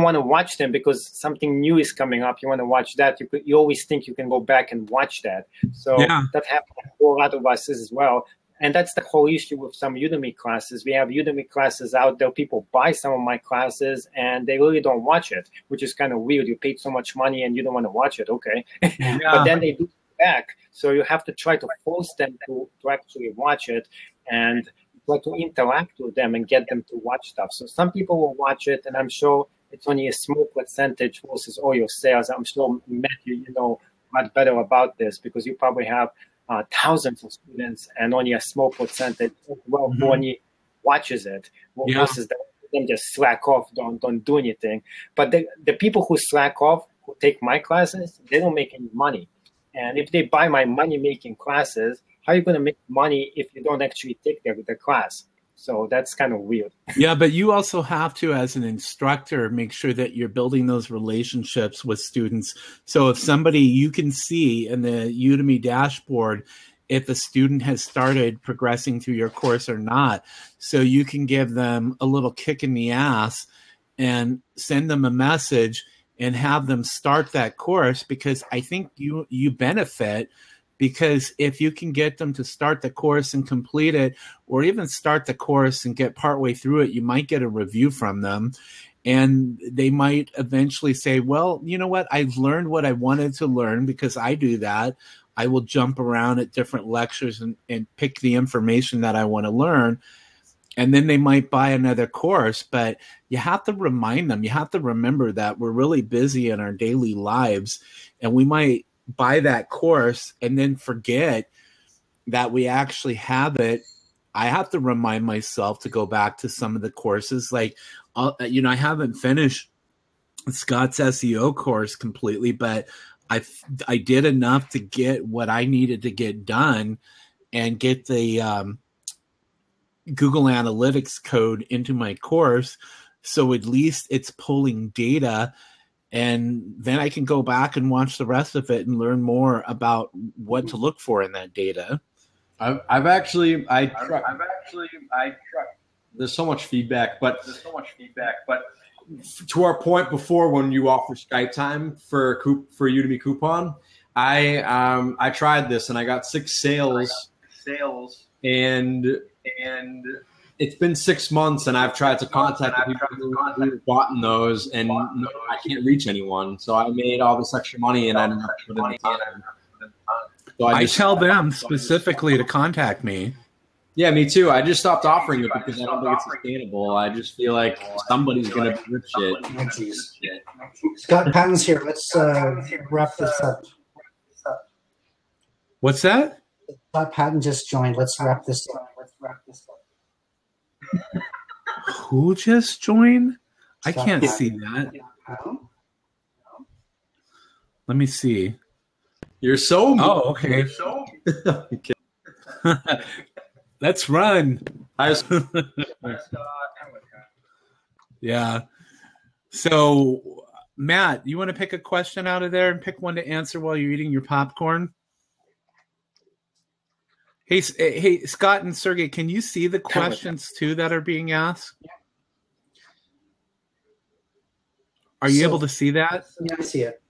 want to watch them because something new is coming up. You want to watch that. You always think you can go back and watch that. So that happens for a lot of us as well. And that's the whole issue with some Udemy classes. We have Udemy classes out there. People buy some of my classes and they really don't watch it, which is kind of weird. You paid so much money and you don't want to watch it. Okay. Yeah. But then they do it back. So you have to try to force them to actually watch it and try to interact with them and get them to watch stuff. So some people will watch it, and I'm sure it's only a small percentage versus all your sales. I'm sure, Matthew, you know much better about this because you probably have thousands of students and only a small percentage who only watches it versus them just slack off, don't do anything. But the people who slack off, who take my classes, they don't make any money. And if they buy my money-making classes, how are you going to make money if you don't actually take the class? So that's kind of weird. Yeah, but you also have to, as an instructor, make sure that you're building those relationships with students. So if you can see in the Udemy dashboard if a student has started progressing through your course or not. So you can give them a little kick in the ass and send them a message and have them start that course, because I think you benefit. Because if you can get them to start the course and complete it, or even start the course and get partway through it, you might get a review from them. And they might eventually say, well, you know what? I've learned what I wanted to learn, because I do that. I will jump around at different lectures and pick the information that I want to learn. And then they might buy another course. But you have to remind them, you have to remember that we're really busy in our daily lives, and we might buy that course and then forget that we actually have it I have to remind myself to go back to some of the courses. Like, I haven't finished Scott's SEO course completely, but I did enough to get what I needed to get done and get the Google Analytics code into my course. So at least it's pulling data, and then I can go back and watch the rest of it and learn more about what to look for in that data. There's so much feedback, but to our point before, when you offer Skype time for Udemy coupon, I tried this and I got 6 sales, and it's been 6 months, and I've tried to contact the people who have bought those, and I can't reach anyone. So I made all this extra money, and I didn't have to put in the time. So I tell them specifically to contact me. Yeah, me too. I just stopped offering it because I don't think it's sustainable. I just feel like somebody's going to rip shit. Scott Patton's here. Let's wrap this up. What's that? Scott Patton just joined. Let's wrap this up. Who just joined? I can't see that. Let me see. You're so mean. Oh, okay. Let's run. Yeah. So, Matt, you want to pick a question out of there and pick one to answer while you're eating your popcorn? Hey, Scott and Sergey, can you see the questions too that are being asked? Are you able to see that? Yeah, I see it.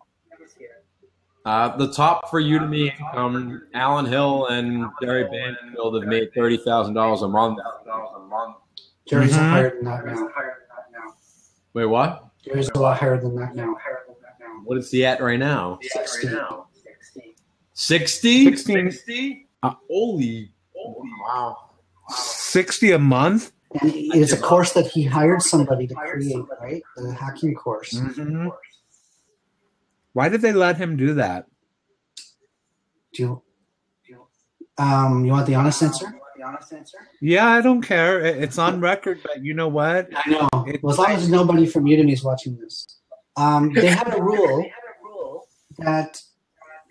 The top for Udemy income, Alan Hill and Jerry Banfield have made $30,000 a month. Jerry's higher than that now. Wait, what? Jerry's a lot higher than that now. What is he at right now? 60. 60? Holy, wow. 60 a month? And it's a course that he hired somebody to create, right? The hacking course. Mm-hmm. Why did they let him do that? Do you want the honest answer? Yeah, I don't care. It's on record, but you know what? I know. Well, as long as nobody from Udemy is watching this. They had a rule that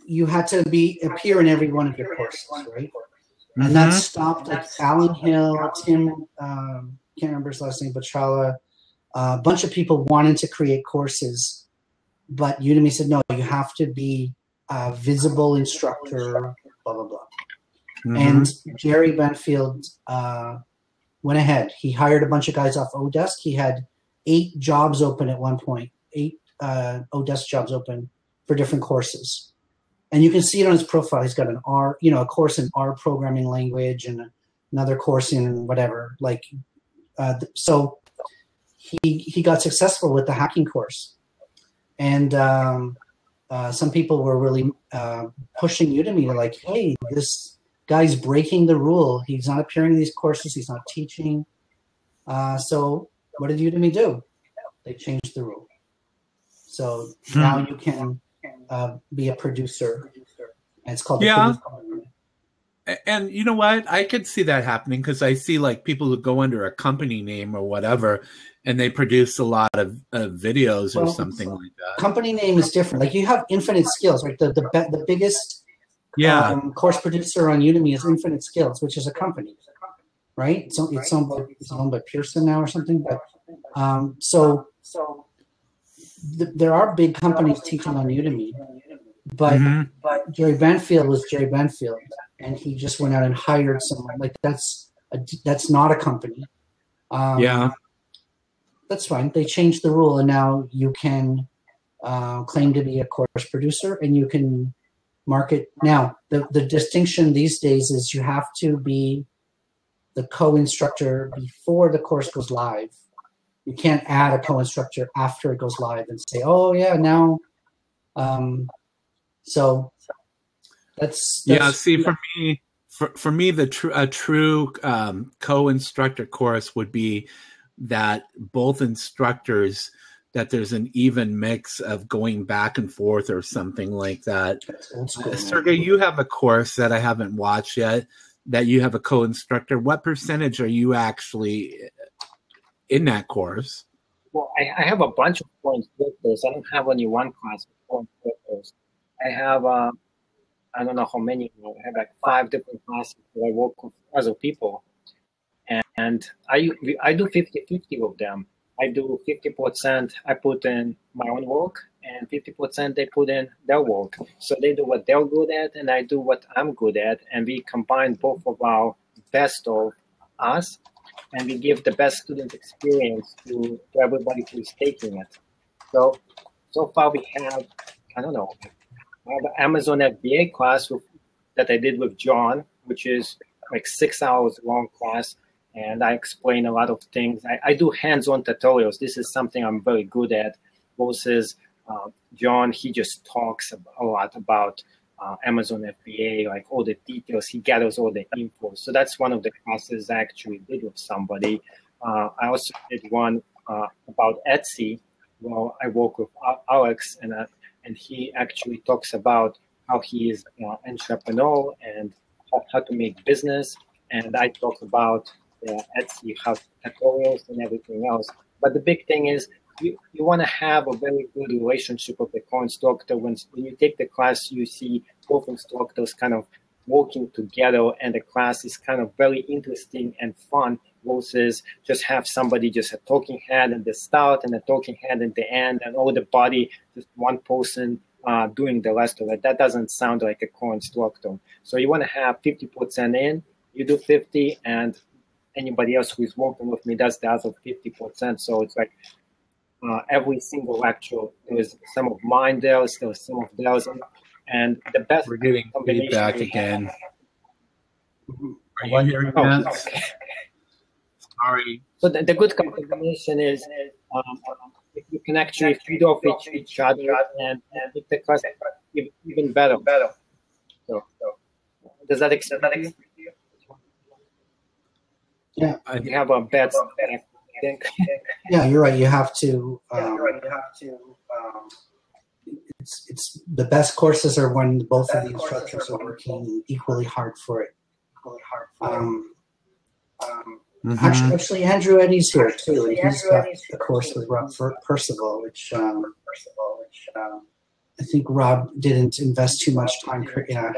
you had to appear in every one of your courses, right? And that stopped like Alan Hill, Tim, can't remember his last name, Bachala, a bunch of people wanted to create courses, but Udemy said, no, you have to be a visible instructor, blah, blah, blah. And Jerry Banfield went ahead. He hired a bunch of guys off Odesk. He had 8 jobs open at one point, 8 Odesk jobs open for different courses. And you can see it on his profile. He's got an a course in R programming language and another course in whatever. So he got successful with the hacking course. And some people were really pushing Udemy to like, hey, this guy's breaking the rule. He's not appearing in these courses. He's not teaching. So what did Udemy do? They changed the rule. So now you can be a producer. And it's called the producer. And you know what? I could see that happening because I see like people who go under a company name or whatever, and they produce a lot of videos or something like that. Company name is different. Like you have Infinite Skills, right? The biggest course producer on Udemy is Infinite Skills, which is a company, right? So it's owned by Pearson now or something. But there are big companies teaching on Udemy, but Jerry Banfield was Jerry Banfield, and he just went out and hired someone. Like that's not a company. That's fine. They changed the rule, and now you can claim to be a course producer, and you can market. Now, the distinction these days is you have to be the co-instructor before the course goes live. You can't add a co-instructor after it goes live and say, "Oh yeah, now." So that's See, for me, a true co-instructor course would be that both instructors, that there's an even mix of going back and forth or something like that. Sergey, you have a course that I haven't watched yet that you have a co-instructor. What percentage are you actually in that course? Well, I have a bunch of co-instructors. I don't have only one class with co-instructors. I have, I don't know how many. I have like 5 different classes where I work with other people. And I do 50-50 with them. I do 50%, I put in my own work, and 50% they put in their work. So they do what they're good at, and I do what I'm good at, and we combine both of our best of us, and we give the best student experience to everybody who is taking it. So far we have, I don't know, I have an Amazon FBA class that I did with John, which is like 6 hours long class. And I explain a lot of things. I do hands-on tutorials. This is something I'm very good at. Versus John, he just talks a lot about Amazon FBA, like all the details. He gathers all the info. So that's one of the classes I actually did with somebody. I also did one about Etsy. Well, I work with Alex, and he actually talks about how he is an entrepreneur and how to make business. And I talk about Etsy, how tutorials and everything else. But the big thing is you want to have a very good relationship with the co-instructor. When you take the class, you see both instructors kind of working together, and the class is kind of very interesting and fun versus just have somebody just a talking head at the start and a talking head at the end, and all the body, just one person doing the rest of it. That doesn't sound like a co-instructor. So you want to have 50% in, you do 50, and anybody else who is working with me does the other 50%. So it's like every single lecture, there's some of mine there's some of theirs, and the best. We're getting feedback again. Are you hearing that? Okay. Sorry. So the good combination is if you can actually feed off each other and make the class even better. So does that extend? Yeah, you have a bad. I think. Yeah, you're right. You have to. It's the best courses are when both of the instructors are working equally hard for it. Actually, Andrew Eddy's here too, and he's got the course with Rob Percival, which I think Rob didn't invest too much time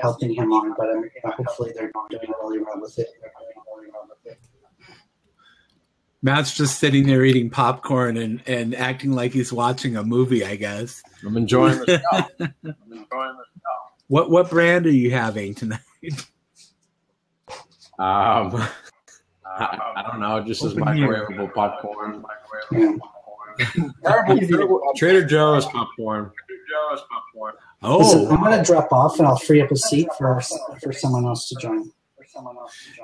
helping him on, but hopefully they're doing really well with it. Matt's just sitting there eating popcorn and acting like he's watching a movie, I guess. I'm enjoying the show. What brand are you having tonight? I don't know, just as microwavable popcorn. Trader Joe's popcorn. Oh, listen, I'm going to drop off and I'll free up a seat for someone else to join.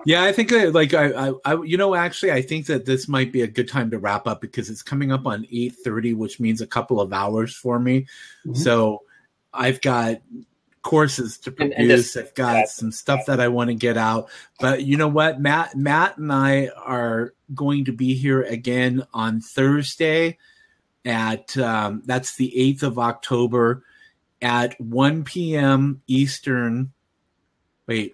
Yeah, I think actually, I think that this might be a good time to wrap up because it's coming up on 8:30, which means a couple of hours for me. Mm-hmm. So I've got courses to produce. I've got some stuff that I want to get out. But you know what? Matt and I are going to be here again on Thursday at that's the 8th of October at 1 p.m. Eastern.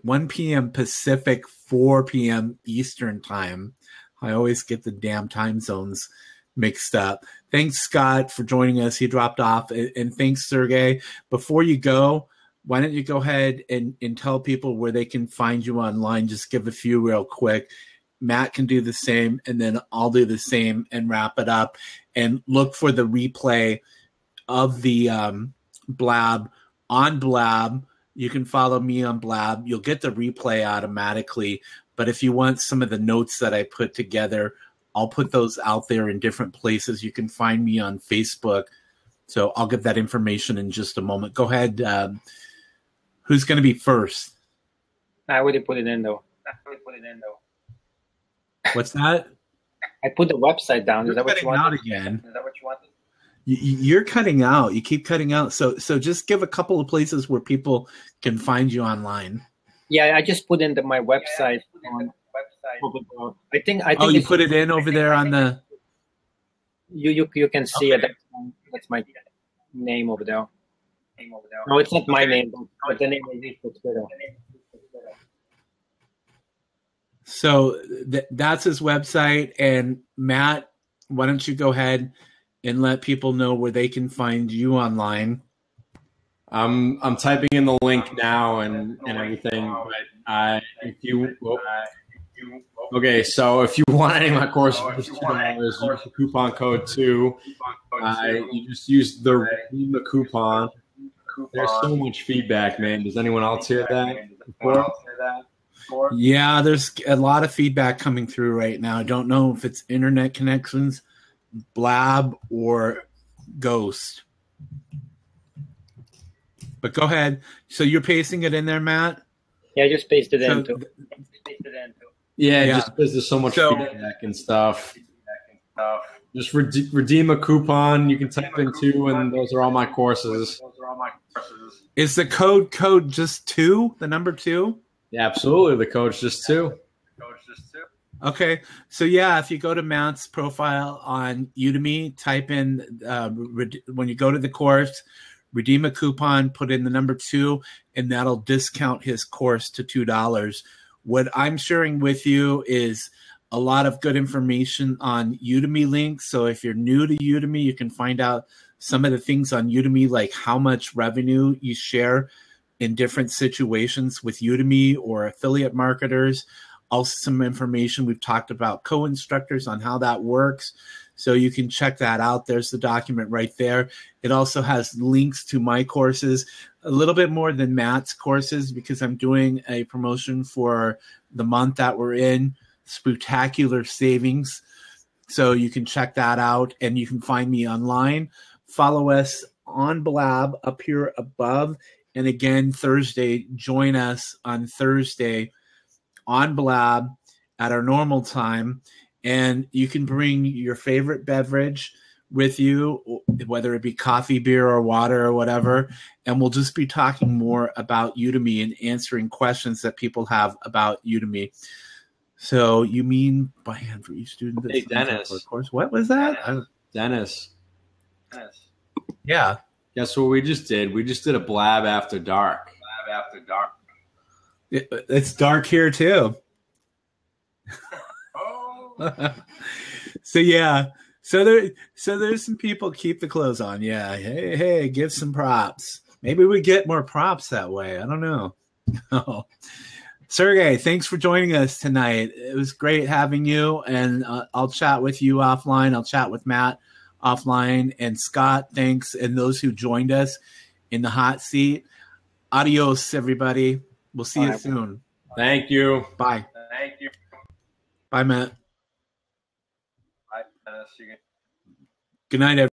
1 p.m. Pacific, 4 p.m. Eastern time. I always get the damn time zones mixed up. Thanks, Scott, for joining us. He dropped off. And thanks, Sergey. Before you go, why don't you go ahead and tell people where they can find you online? Just give a few real quick. Matt can do the same, and then I'll do the same and wrap it up. And look for the replay of the Blab on Blab. You can follow me on Blab. You'll get the replay automatically. But if you want some of the notes that I put together, I'll put those out there in different places. You can find me on Facebook. So I'll get that information in just a moment. Go ahead. Who's going to be first? I already put it in, though. What's that? I put the website down. Is that what you want? Out again. Is that what you want? You're cutting out. You keep cutting out. So just give a couple of places where people can find you online. Yeah, I just put in my website. I think. Oh, you put it in over there on the. You can see it. That's my name over there. No, it's not my name, but the name I use for Twitter. So that's his website. And Matt, why don't you go ahead and let people know where they can find you online? I'm typing in the link now and everything, but if you okay, so if you want any of my courses for just $2, use the coupon code 2. You just use the coupon. There's so much feedback, man. Does anyone else hear that before? Yeah, there's a lot of feedback coming through right now. I don't know if it's internet connections, Blab, or Ghost. But go ahead. So you're pasting it in there, Matt? Yeah, I just pasted it in too. Yeah, just because there's so much feedback and stuff. Just redeem a coupon. You can type in 2, and those are all my courses. Is the code just 2? The number 2? Yeah, absolutely. The code's just 2. Okay, so yeah, if you go to Matt's profile on Udemy, type in when you go to the course, redeem a coupon, put in the number 2, and that'll discount his course to $2. What I'm sharing with you is a lot of good information on Udemy links. So if you're new to Udemy, you can find out some of the things on Udemy, like how much revenue you share in different situations with Udemy or affiliate marketers. Also some information we've talked about co-instructors on how that works. So you can check that out. There's the document right there. It also has links to my courses, a little bit more than Matt's courses because I'm doing a promotion for the month that we're in, Spectacular Savings. So you can check that out, and you can find me online. Follow us on Blab up here above. And again, Thursday, join us on Thursday on Blab at our normal time. And you can bring your favorite beverage with you, whether it be coffee, beer, or water or whatever. And we'll just be talking more about Udemy and answering questions that people have about Udemy. So you mean by hand for each student? Hey, Dennis. Of course. What was that? Dennis. Yeah. Guess what we just did? We just did a Blab After Dark. It's dark here too. So yeah. So there's some people keep the clothes on. Yeah. Hey, give some props. Maybe we get more props that way. I don't know. Oh. Sergey, thanks for joining us tonight. It was great having you, and I'll chat with you offline. I'll chat with Matt offline. And Scott, thanks, and those who joined us in the hot seat. Adios, everybody. We'll see you soon. Thank you. Bye. Thank you. Bye, Matt. Bye, Dennis. Good night, everyone.